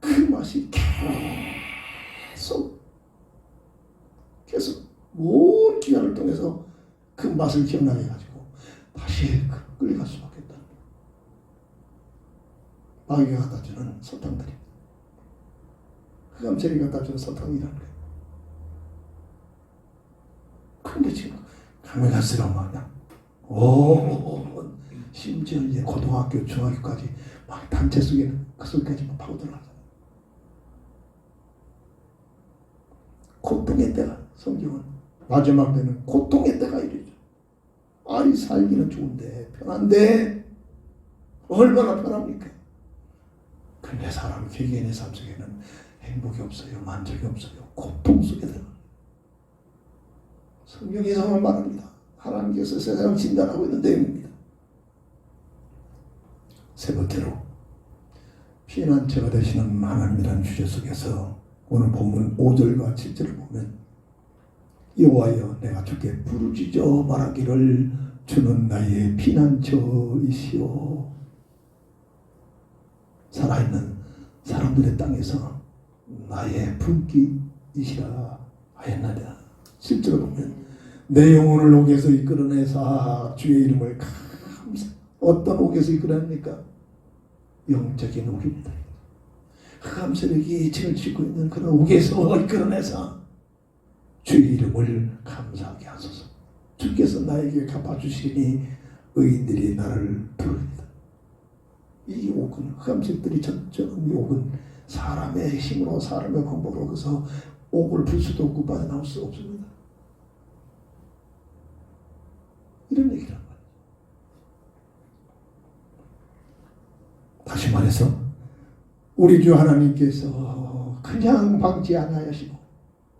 그 맛이 계속 모든 기간을 통해서 그 맛을 기억나게 해가지고 다시 끌려갈 수밖에 없다. 마귀가 갖다 주는 설탕들이, 흑암세력이 갖다 주는 설탕이라는 거예요. 근데 지금 가면 갈수록 그냥 심지어 이제 고등학교, 중학교까지 막 단체 속에는 그 속까지 막 파고 들어가잖아요. 고통의 때가, 성경은 마지막 때는 고통의 때가 이르죠. 아니 살기는 좋은데 편한데 얼마나 편합니까? 근데 사람 개개인의 삶 속에는 행복이 없어요. 만족이 없어요. 고통 속에 들어가요. 성경에서만 말합니다. 하나님께서 세상을 진단하고 있는 내용입니다. 세 번째로 피난처가 되시는 하나님이라는 주제 속에서 오늘 본문 5절과 7절을 보면 여호와여 내가 주께 부르짖어 말하기를 주는 나의 피난처이시오. 살아있는 사람들의 땅에서 나의 분기이시라 하였나이다. 7절을 보면 내 영혼을 옥에서 이끌어내사 주의 이름을 감사. 어떤 옥에서 이끌어냅니까? 영적인 옥입니다. 흑암세력이 진을 치고 있는 그런 옥에서 이끌어내사 주의 이름을 감사하게 하소서. 주께서 나에게 갚아주시니 의인들이 나를 부릅니다. 이 옥은 흑암세력들이 전적은 이 옥은 사람의 힘으로 사람의 방법으로 그래서 옥을 불 수도 없고 빠져나올 수 없습니다. 이런 얘기란 말이에요. 다시 말해서 우리 주 하나님께서 그냥 방치 아니하시고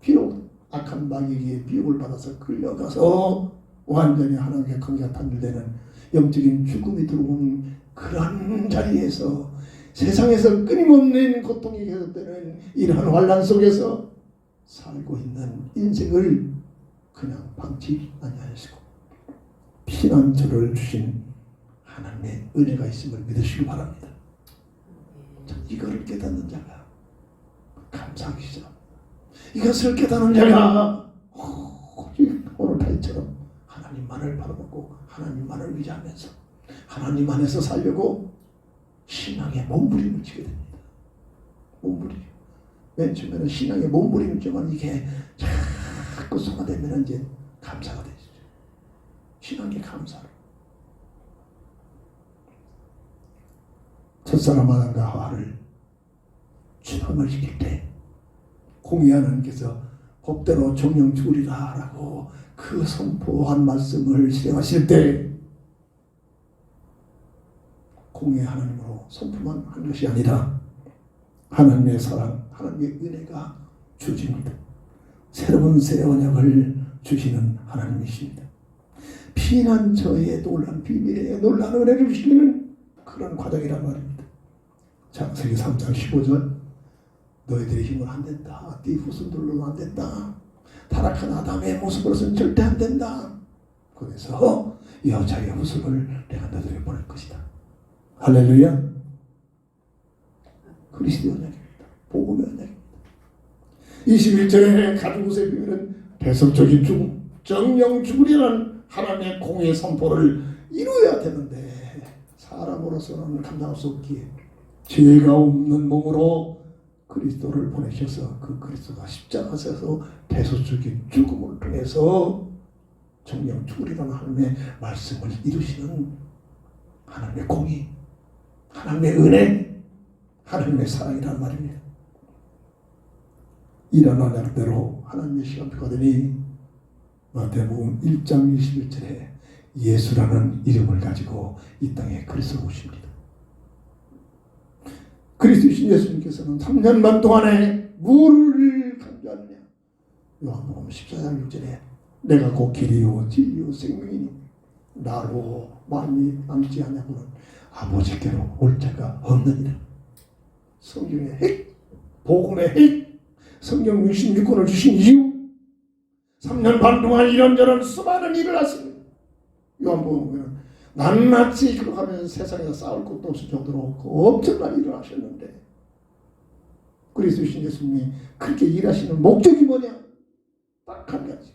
비록 악한 마귀에게 미혹을 받아서 끌려가서 완전히 하나님께 관계가 단절되는 영적인 죽음이 들어오는 그런 자리에서 세상에서 끊임없는 고통이 계속되는 이러한 환난 속에서 살고 있는 인생을 그냥 방치 아니하시고 피난처를 주신 하나님의 은혜가 있음을 믿으시기 바랍니다. 이거를 깨닫는 자가 감사하기 시작합니다. 이것을 깨닫는 자가 오늘 다윗처럼 하나님만을 바라보고 하나님만을 의지하면서 하나님 안에서 살려고 신앙의 몸부림을 치게 됩니다. 몸부림. 맨 처음에는 신앙의 몸부림을 치면 이게 자꾸 성화되면 이제 감사가 되죠. 신앙의 감사로. 첫사람 아담과 하와를 추방을 시킬 때 공의 하나님께서 법대로 정령 죽으리라 라고 그 선포한 말씀을 실행하실 때 공의 하나님으로 선포만 한 것이 아니라 하나님의 사랑, 하나님의 은혜가 주십니다. 새로운 새 언약을 주시는 하나님이십니다. 피난처의 놀란 비밀의 놀란 은혜를 주시는 그런 과정이란 말입니다. 창세기 3장 15절 너희들의 힘은 안 된다. 네 후손들로는 안 된다. 타락한 아담의 모습으로서는 절대 안 된다. 그래서 여자의 후손을 내가 너희들에게 보낼 것이다. 할렐루야. 그리스도의 언약입니다. 복음의 언약입니다. 21절의 가죽옷의 비밀은 배석적인 죽음, 정령 죽으리라는 하나님의 공의 선포를 이루어야 되는데 사람으로서는 감당할 수 없기에 죄가 없는 몸으로 그리스도를 보내셔서 그 그리스도가 십자가에서 대속적인 죽음을 통해서 정령 죽으리라는 하나님의 말씀을 이루시는 하나님의 공의, 하나님의 은혜, 하나님의 사랑이란 말입니다. 일어난 날대로 하나님의 시간표가 되니 마태복음 1장 21절에 예수라는 이름을 가지고 이 땅에 그리스도 오십니다. 그리스도신 예수님께서는 3년 반 동안에 무엇을 강조하느냐? 요한복음 14장 6절에 내가 곧 길이요 진리요 생명이니 나로 마음이 남지 않냐고는 아버지께로 올 자가 없느니라. 성경의 핵, 복음의 핵, 성경 66권을 주신 이유, 3년 반 동안 이런저런 수많은 일을 하십니다. 요한복음 보면 낱낱이 기록하면 세상에서 싸울 것도 없을 정도로 엄청난 일을 하셨는데 그리스도신 예수님이 그렇게 일하시는 목적이 뭐냐? 딱 한 가지.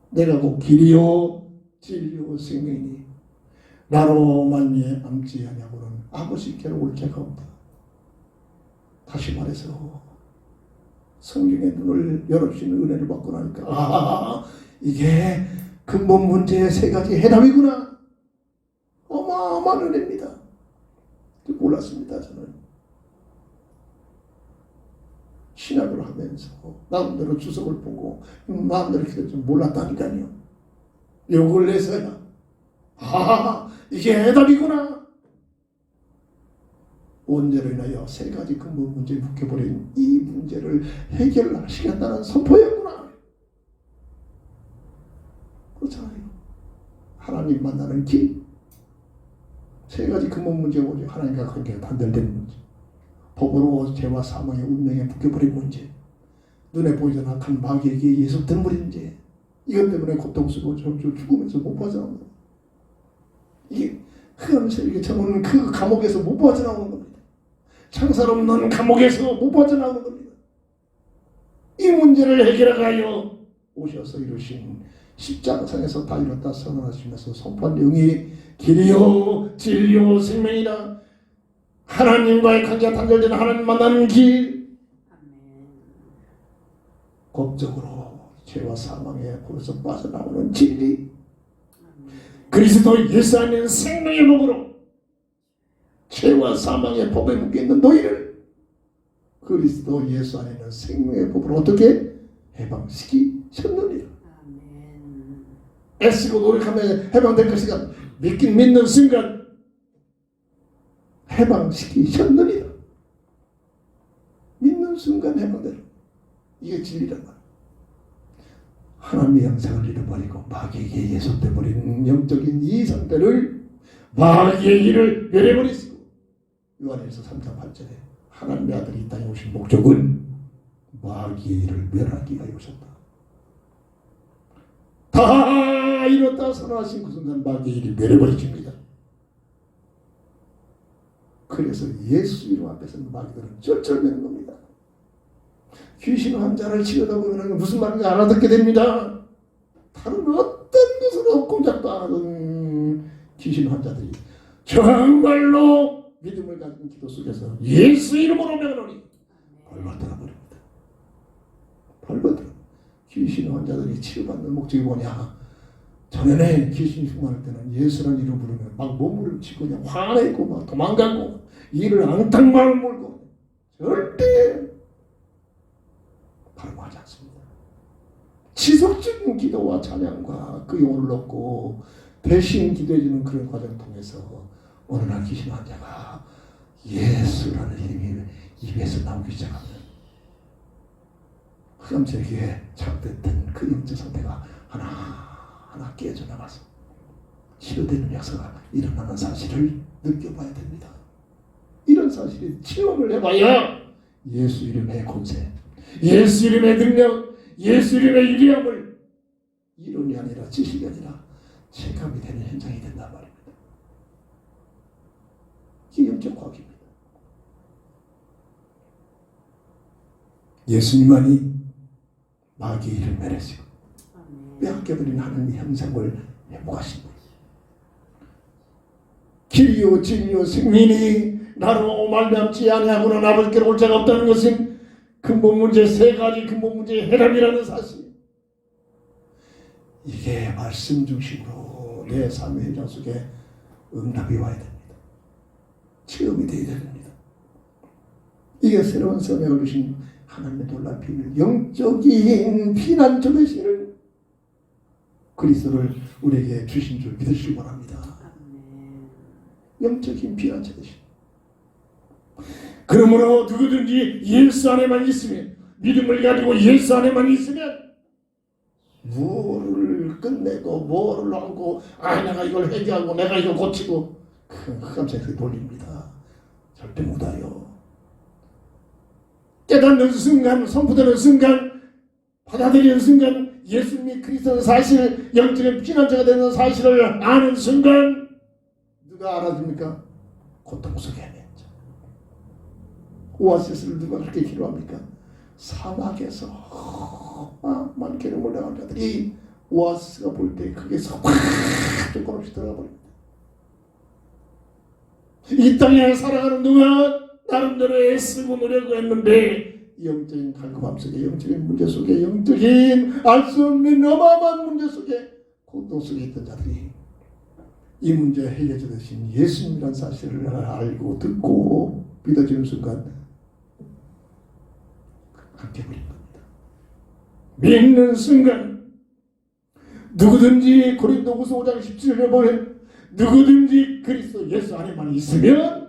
내가 곧 길이요 진리요 생명이니 나로 말미암지 아니하고는 아버지께로 올 자가 없다. 다시 말해서 성경의 눈을 열어주시는 은혜를 받고 나니까 이게 근본 문제의 세 가지 해답이구나. 어마어마한 은혜입니다. 몰랐습니다. 저는 신학을 하면서 마음대로 주석을 보고 마음대로 기도 좀 몰랐다니까요. 욕을 내서야 이게 해답이구나. 원죄로 인하여 세 가지 근본 문제에 묶여버린 이 문제를 해결하시겠다는 선포였구나. 그렇잖아요. 하나님 만나는 길. 세 가지 근본 문제가 오죠. 하나님과 관계가 단절된 문제. 법으로 죄와 사망의 운명에 묶여버린 문제. 눈에 보이지 않는 악한 마귀에게 예속된 문제. 이것 때문에 고통스러워 죽으면서 못 빠져나오는 겁니다. 이게 흑암 세력에 쳐놓는 그 감옥에서 못 빠져나오는 겁니다. 창살 없는 감옥에서 못 빠져나오는 겁니다. 이 문제를 해결하여 오셔서 이루신 십자가상에서 다 이뤘다 선언하시면서 선포한 내용이 길이요 진리요 생명이라. 하나님과의 관계가 단절된 하나님 만나는 길. 법적으로 죄와 사망의 법에서 빠져나오는 진리. 그리스도 예수 안에는 생명의 법으로 죄와 사망의 법에 묶여있는 너희를 그리스도 예수 안에는 생명의 법으로 어떻게 해방시키셨느니라. 애쓰고 노력하면 해방될 것이가 믿는 순간 해방시키셨느니라. 믿는 순간 해방되라. 이게 진리란 말이야. 하나님의 형상을 잃어버리고 마귀에게 예속돼버린 영적인 이 상태를 마귀의 일을 멸해버리시고 요한일서 3장 8절에 하나님의 아들이 이 땅에 오신 목적은 마귀의 일을 멸하기 위하여 오셨다. 다 이뤘다 선언하신 그 순간 마귀의 일이 멸해버리십니다. 그래서 예수 이름 앞에서는 마귀들은 쩔쩔매는 겁니다. 귀신 환자를 치료하다 보면 무슨 말인지 알아듣게 됩니다. 다른 어떤 것으로 꼼짝도 안 하던 귀신 환자들이 정말로 믿음을 가진 기도 속에서 예수 이름으로 명하노니 발버둥 버립니다. 발버둥. 귀신 환자들이 치료받는 목적이 뭐냐? 전에는 귀신이 흉만할 때는 예수라는 이름 부르면 막 몸을 치고 그냥 화내고 막 도망가고 이를 앙탕마을 몰고 절대 발음하지 않습니다. 지속적인 기도와 찬양과 그 영혼을 얻고 대신 기도해주는 그런 과정을 통해서 어느 날 귀신 환자가 예수라는 이름이 입에서 나오기 시작합니다. 흑암세계에 잠들던 그 영적 상태가 하나하나 깨져나가서 치료되는 역사가 일어나는 사실을 느껴봐야 됩니다. 이런 사실이 체험을 해봐야 예수 이름의 권세, 예수 이름의 능력, 예수 이름의 유리함을 이론이 아니라 지식이 아니라 체감이 되는 현장이 된단 말입니다. 이게 영적 과학입니다. 예수님만이 마귀의 일을 멸하시고 빼앗겨버린 하나님의 형상을 회복하신 거예요. 길이요 진리요 생명이니 나로 말미암지 아니하고는 아버지께로 올 자가 없다는 것은 근본 문제 세 가지 근본 문제의 해답이라는 사실. 이게 말씀 중심으로 내 삶의 현장 속에 응답이 와야 됩니다. 체험이 되어야 됩니다. 이게 새로운 선행을 주신 하나님의 놀라운 비밀, 영적인 피난처 되시는 그리스도를 우리에게 주신 줄 믿으시기 바랍니다. 영적인 피난처 되시는. 그러므로 누구든지 예수 안에만 있으면, 믿음을 가지고 예수 안에만 있으면 뭐를 끝내고 뭐를 하고 내가 이걸 해결하고 내가 이걸 고치고 흑암색이 돌립니다. 절대 못와요. 깨닫는 순간, 선포되는 순간, 받아들이는 순간, 예수님이 그리스도는 사실 영적인 피난처가 되는 사실을 아는 순간 누가 알아줍니까? 고통 속에 헤매죠. 오아시스를 누가 그렇게 필요합니까? 사막에서 많게는 몰려간 자들이 오아시스가 볼 때 거기서 확 조금씩 들어가 버립니다. 이 땅에 살아가는 동안 나름대로 애쓰고 노력했는데 영적인 갈급함 속에, 영적인 문제 속에, 영적인 알 수 없는 어마어마한 문제 속에, 고통 속에 있던 자들이 이 문제 해결자 되신 예수님이라는 사실을 알고 듣고 믿어지는 순간 함께버린 겁니다. 믿는 순간 누구든지 고린도후서 5장 17절에 보면 누구든지 그리스도 예수 안에만 있으면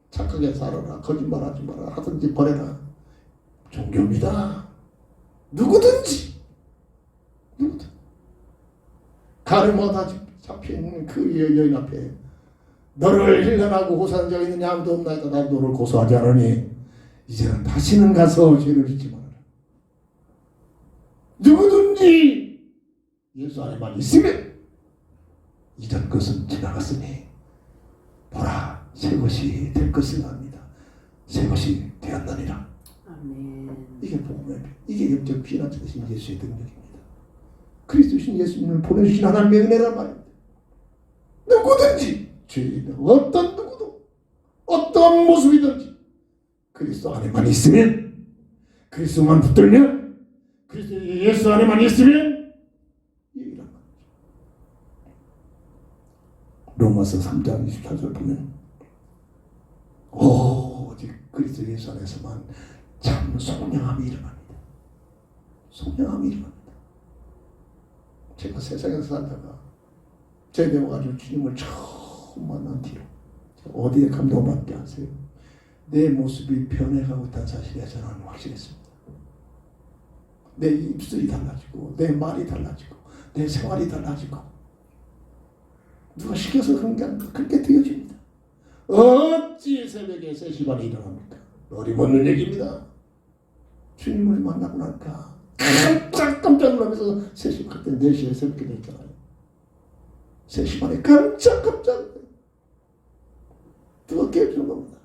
착하게 살아라, 거짓말하지 마라, 하든지 버려라. 종교입니다. 누구든지 가늠하다 잡힌 그 여인 앞에 너를 힐난하고 고소한 자가 있느냐 아무도 없나이다. 나도 너를 고소하지 않으니 이제는 다시는 가서 죄를 짓지 말아라. 누구든지 예수 안에만 있으면 이전 것은 지나갔으니 보라 새 것이 될 것을 압니다. 새 것이 되었느니라. 아멘. 이게 복음의 이게 영적 피난처 되신 예수의 능력입니다. 그리스도신 예수님을 보내주신 하나님의 은혜란 말입니다. 누구든지 죄인은 어떤 누구도 어떤 모습이든지 그리스도 안에만 있으면, 그리스도만 붙들면, 그리스도 예수 안에만 있으면 이란 말이죠. 로마서 3장 24절 보면 오직 그리스도 예수 안에서만 참 속량함이 일어납니다. 속량함이 일어납니다. 제가 세상에서 살다가 제대해가지고 주님을 처음 만난 뒤로 어디에 감동받게 하세요? 내 모습이 변해가고 있다는 사실에 저는 확실했습니다. 내 입술이 달라지고 내 말이 달라지고 내 생활이 달라지고 누가 시켜서 그런 게 아니라 그렇게 되어집니다. 어찌 새벽에 3시 반에 일어납니까? 어림없는 얘기입니다. 주님을 만나고 나니까 깜짝 놀라면서 3시 그때 4시에 새벽에 됐잖아요. 3시 반에 깜짝 누가 깨워주는 겁니다.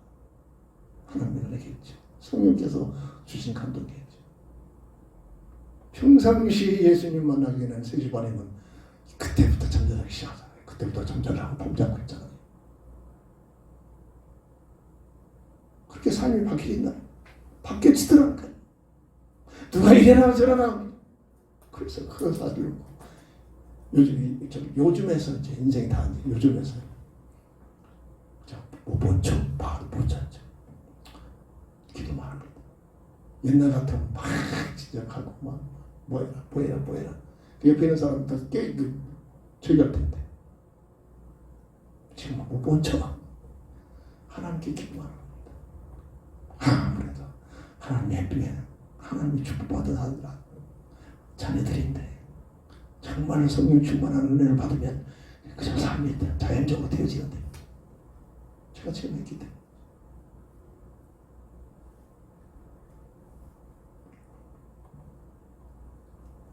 하나님의 은혜겠죠. 성령께서 주신 감동이겠죠. 평상시 예수님 만나기 전에 3시 반이면 그때부터 잠자기 시작하잖아요. 그때부터 잠자를 하고 밤잠고 있잖아요. 그렇게 삶이 바뀌어진다. 바뀌어지더라고요. 누가 이래나 저래나. 그래서 그런 사실로 요즘에서 이제 인생이 다 요즘에서 못 본 척, 봐도 못 찾죠. 기도 말합니다. 옛날 같으면 막 지적하고 막 뭐해라. 그 옆에 있는 사람부터 저기 텐데 지금 못 본 척. 하나님께 기도하는 겁니다. 그래도 하나님 예쁘게 하나님이 축복받은 하더라. 자녀들인데 정말로 성령 충만한 은혜를 받으면 그저 삶이 자연적으로 되어지는데 제가 체험했기 때문에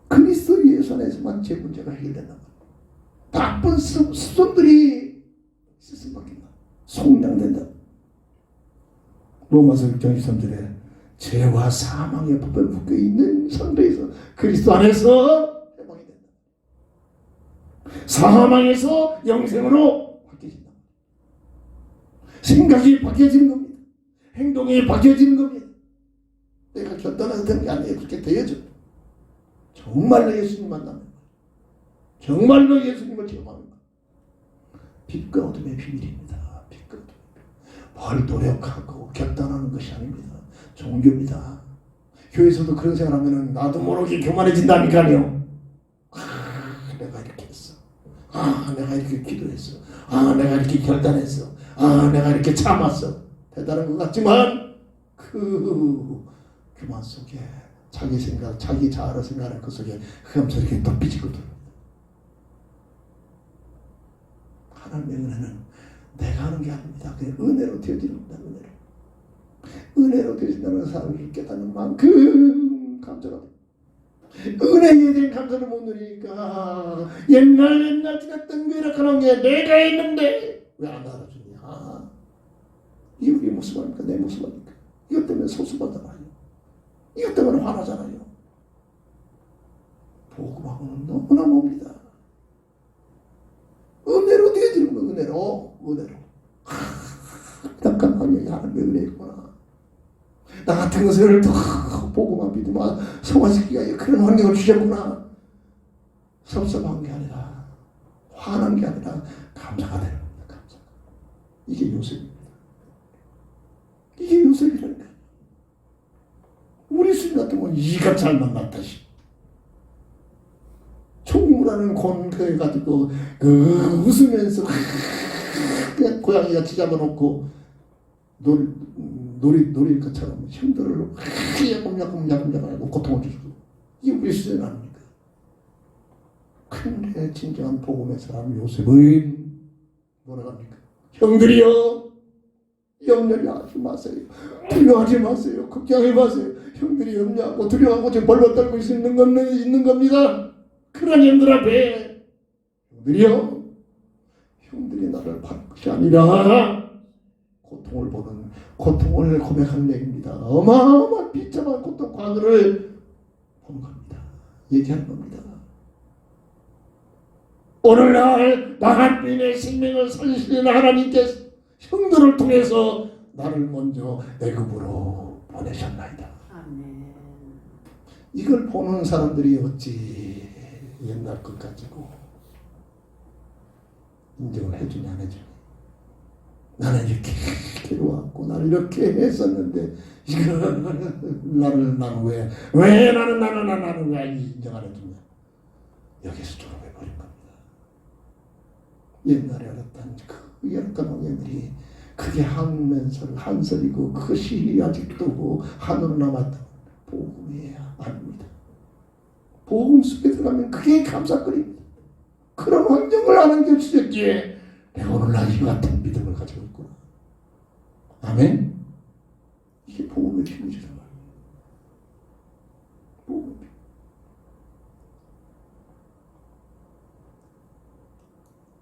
그리스도 예수 안에서만 제 문제가 해결된단 말이에요. 나쁜 습성들이 스승 바뀐다. 속량된다. 로마서 6장 23절에 죄와 사망의 법에 묶여있는 상태에서 그리스도 안에서 해방이 된다. 사망에서 영생으로 바뀌어진다. 생각이 바뀌어지는 겁니다. 행동이 바뀌어지는 겁니다. 내가 결단해서 되는 게 아니에요. 그렇게 되어져. 정말로 예수님 만나면, 정말로 예수님을 경험하는 것. 빛과 어둠의 비밀입니다. 빛과 어둠의 비밀. 뭘 노력하고 결단하는 것이 아닙니다. 종교입니다. 교회에서도 그런 생각하면 나도 모르게 교만해진다니까요. 내가 이렇게 했어. 내가 이렇게 기도했어. 내가 이렇게 결단했어. 내가 이렇게 참았어. 대단한 것 같지만 그 교만 속에 자기 생각, 자기 자아를 생각하는 그 속에 흑암소리가 또 삐지거든. 하나님의 은혜는 내가 하는 게 아닙니다. 그냥 은혜로 되어지는 겁니다. 은혜로 되어진다는 사실을 깨닫는 만큼 감사가 됩니다. 은혜에 대한 감사를 못 누리니까 옛날 지났던 미라클한 게 내가 했는데 왜 안 알아주냐. 이게 우리 모습 아닙니까? 내 모습 아닙니까? 이것 때문에 소수하잖아요. 이것 때문에 화나잖아요. 복음하고는 너무나 멉니다. 은혜로 되어지는 거. 은혜로. 잠깐만요. 하나님의 은혜구나. 나 같은 것을 더 복음만 믿으면 성화시키기가 그런 환경을 주셨구나. 섭섭한 게 아니라, 화난 게 아니라 감사가 되는 겁니다. 감사. 이게 요셉입니다. 이게 요셉이라니까. 우리 수준 같으면 이가 잘 만났다. 총무라는 곤그 해가지고 웃으면서 그냥 고양이가 찢어놓고 놀이 것처럼 형들을 야금야금 고통을 주고. 이게 우리 수준 아닙니까? 근데 진정한 복음의 사람 요셉은 뭐라고 합니까? 형들이여, 염려하지 마세요. 두려워하지 마세요. 걱정하지 마세요. 형들이 염려하고 두려워하고 지금 벌벌 떨고 있는 겁니다. 그런 형들 앞에 형들이여, 형들이 나를 바랄 것이 아니라 고통을 고백하는 얘기입니다. 어마어마한 비참한 고통 과거를 본 겁니다. 얘기하는 겁니다. 오늘날 나간 빈의 생명을 살리시는 하나님께서 형들을 통해서 나를 먼저 애굽으로 보내셨나이다. 아멘. 이걸 보는 사람들이 어찌 옛날 것 가지고 인정을 해주냐 안 해주냐. 나는 이렇게 괴로웠고 나는 이렇게 했었는데 나는 왜 인정 안 해주냐. 여기서 졸업해버린 겁니다. 옛날에 알았던 그 열악한 왕년들이 그게 한설이고 그것이 아직도 한으로 남았던 복음이 아닙니다. 복음 속에 들어가면 그게 감사거리입니다. 그런 환경을 하나님께 주셨기에 내가 오늘날 이 같은 믿음을 가지고 있구나. 아멘. 이게 복음의 비밀이란 말이에요. 복음의 비밀.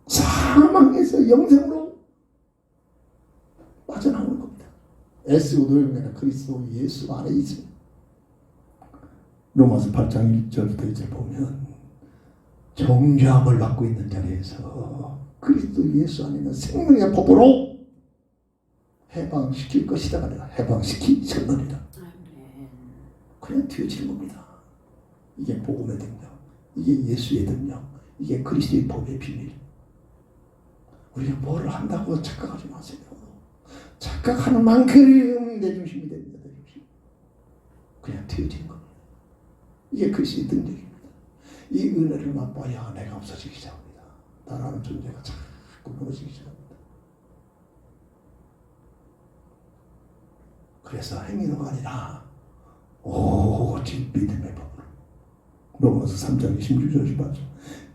사망에서 영생으로 빠져나오는 겁니다. SO도입니다. 그리스도 예수 안에 있습니다. 로마서 8장 1절부터 이제 보면 정죄함을 받고 있는 자리에서 그리스도 예수 안에 있는 생명의 법으로 해방시킬 것이다. 해방시키셨느니라. 그냥 되어지는 겁니다. 이게 복음의 능력, 이게 예수의 능력, 이게 그리스도의 법의 비밀. 우리가 뭐를 한다고 착각하지 마세요. 착각하는 만큼 내 중심이 됩니다. 내 중심. 그냥 되어지는 겁니다. 이게 그리스도의 능력입니다. 이 은혜를 맛봐야 내가 없어지기 시작합니다. 나라는 존재가 자꾸 무너지기 시작합니다. 그래서 행위가 아니라 오직 믿음의 법으로. 로마서 3장 26절 맞죠.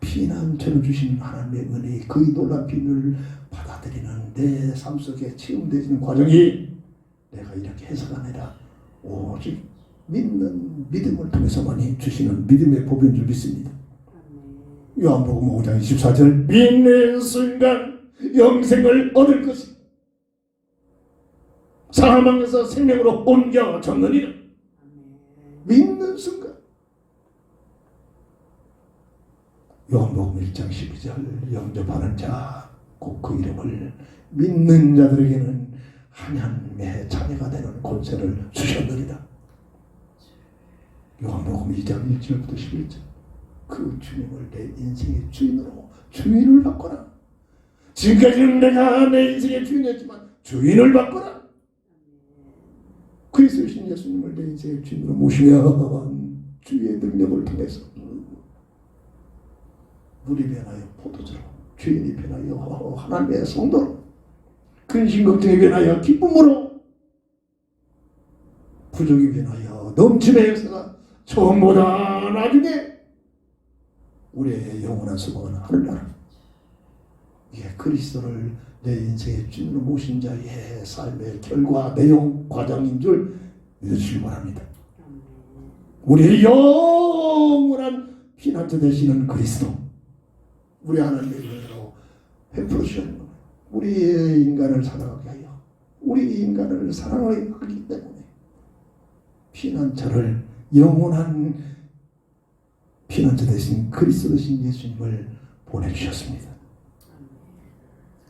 피난처를 주시는 하나님의 은혜의 그 놀라운 비밀을 받아들이는 내 삶 속에 체험되는 과정이 내가 이렇게 해서가 아니라 오직 믿는 믿음을 통해서만이 주시는 믿음의 법인 줄 믿습니다. 요한복음 5장 24절 믿는 순간 영생을 얻을 것이 사망에서 생명으로 옮겨졌느니라. 믿는 순간. 요한복음 1장 12절 영접하는 자 곧 그 이름을 믿는 자들에게는 하나님의 자녀가 되는 권세를 주셨느니라. 요한복음 2장 1절부터 11절. 그 주님을 내 인생의 주인을 바꿔라. 지금까지는 내가 내 인생의 주인이었지만 주인을 바꿔라. 그리스도신 예수님을 내 인생의 주인으로 모시면 주의 능력을 통해서 물이 변하여 포도주로, 주인이 변하여 하나님의 성도로, 근심 걱정이 변하여 기쁨으로, 부족이 변하여 넘침의 역사가 처음보다 나중에 우리의 영원한 소망은 하늘나라. 이게 그리스도를 내 인생의 주인으로 모신 자의 삶의 결과, 내용, 과정인 줄 믿으시기 바랍니다. 우리의 영원한 피난처 되시는 그리스도, 우리 하나님의 은혜로 베풀어 주시는 거예요. 우리의 인간을 사랑하게 하여, 우리 인간을 사랑하기 때문에 피난처를, 영원한 피난처 되신 그리스도 되신 예수님을 보내주셨습니다.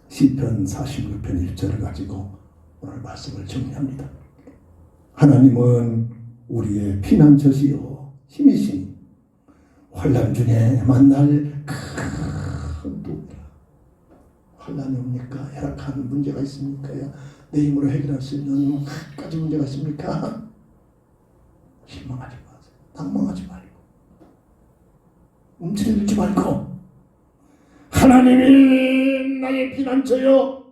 시편 46편 1절을 가지고 오늘 말씀을 정리합니다. 하나님은 우리의 피난처시요 힘이시니 환난 중에 만날 큰 도움이라. 환난이 옵니까? 열악한 문제가 있습니까? 내 힘으로 해결할 수 있는 끝까지 문제가 있습니까? 실망하지 마세요. 낭망하지 말고, 움츠러들지 말고, 하나님이 나의 피난처요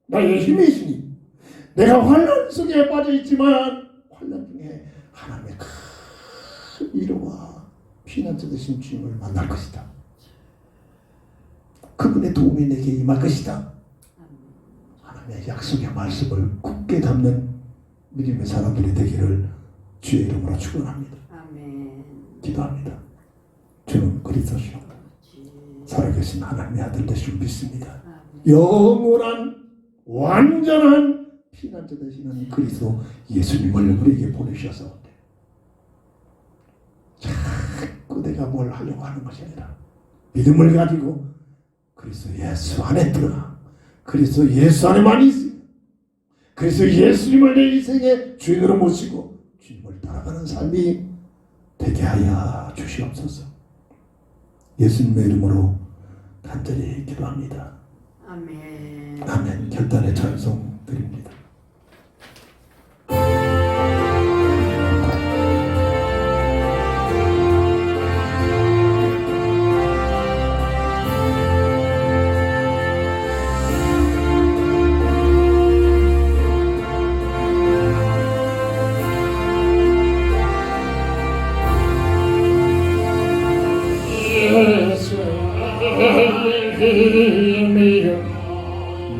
나의 힘이시니 내가 환난 속에 빠져 있지만 환난 중에 하나님의 큰 위로와 피난처 되신 주님을 만날 것이다. 그분의 도움이 내게 임할 것이다. 하나님의 약속의 말씀을 굳게 담는 믿음의 사람들이 되기를 주의 이름으로 축원합니다. 기도합니다. 주는 그리스도시요 살아계신 하나님의 아들 되시를 믿습니다. 영원한 완전한 피난처 되시는 그리스도 예수님을 우리에게 보내주셔서 자꾸 내가 뭘 하려고 하는 것이 아니라 믿음을 가지고 그리스도 예수 안에 들어가, 그리스도 예수 안에만 있으며 그리스도 예수님을 내 인생의 주인으로 모시고 주님을 따라가는 삶이 되게 하여 주시옵소서. 예수님의 이름으로 간절히 기도합니다. 아멘. 아멘. 결단의 찬송 드립니다. 힘이여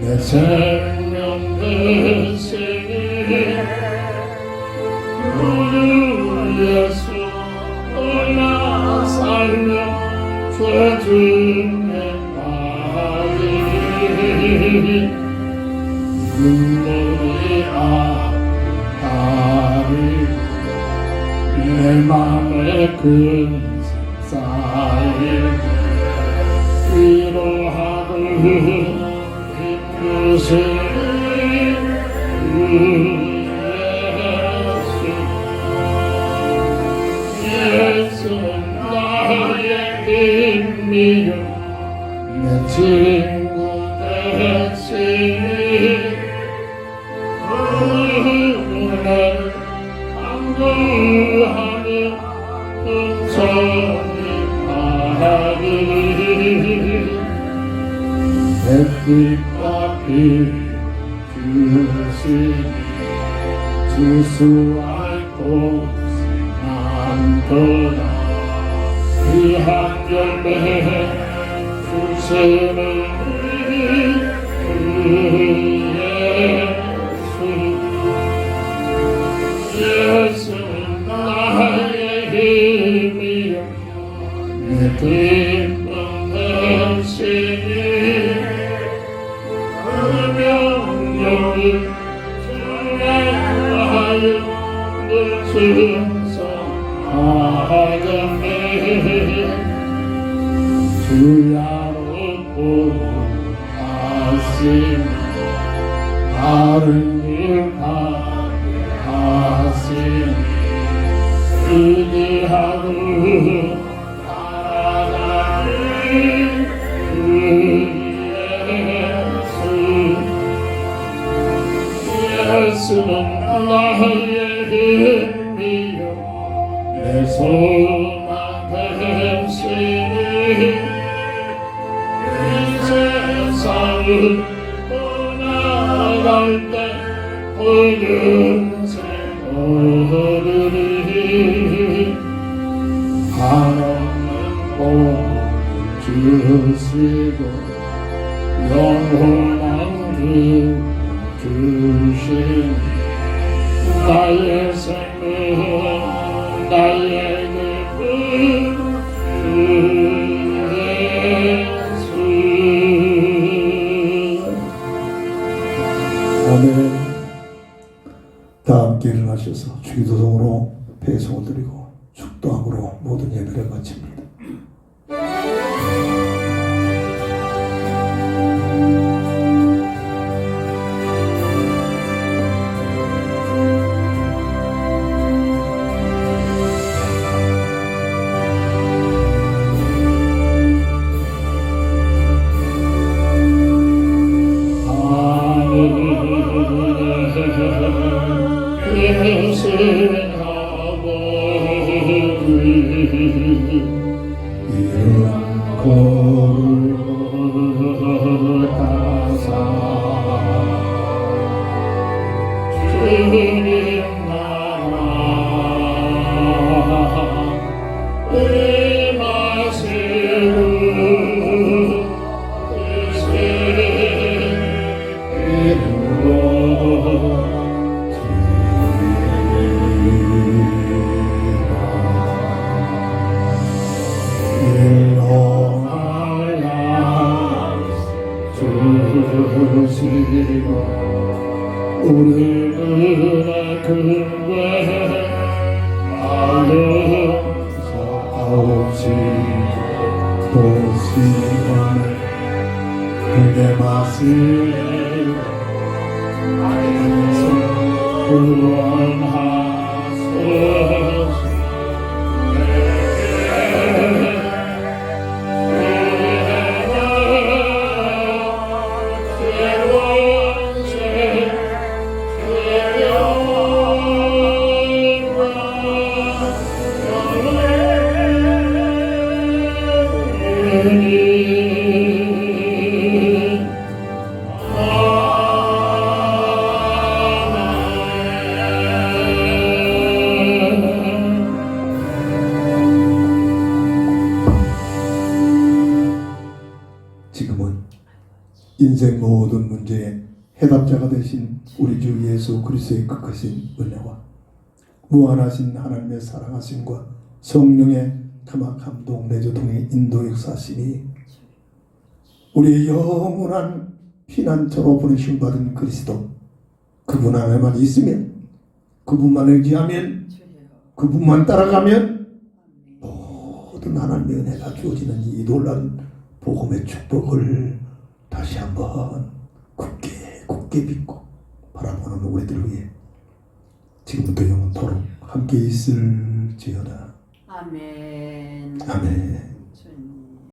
내 생명 되시니 우리 예수 떠나 살며 죄짐에 빠진 눈물이 아파리 내 맘에 큰 쌓인 위로하고 힘주신 예수 나의 힘이여 내 친구 되시니 은혜를 강구하며 은총이 하니 햇빛과 비 주시니 주수할 곳이 많도다. 귀한 열매 주시는 예수 나의 힘이여 내 기쁨 되시니 명령을 전하여 늘 충성하겠네. 주야로 보았으니 다른 길 가게 하시니 의지하고 살아가는 그 예수는 나의 힘이요 내 소망 되시니 이 세상을 떠나갈 때 푸른 새 오르리 한없는 복 주시고 영원한 길 주신 나의 생명 나의 기쁨 주 예수. 아멘. 다 함께 일어나셔서 주기도성으로 배송을 드리고 축도함으로 모든 예배를 마칩니다. 우리는 그외 마음에서 없이 도시간에 그대 맛을 알면서 구원하소서. 지금은 인생 모든 문제의 해답자가 되신 우리 주 예수 그리스도의 극하신 은혜와 무한하신 하나님의 사랑하심과 성령의 감화 감동 내조통의 인도 역사심이 우리의 영원한 피난처로 보내심 받은 그리스도 그분 안에만 있으면 그분만 의지하면 그분만 따라가면 모든 하나님의 은혜가 주어지는 이 놀라운 복음의 축복을 다시 한번 굳게 믿고 바라보는 우리들 위해 지금부터 영원토록 함께 있을지어다. 아멘. 아멘.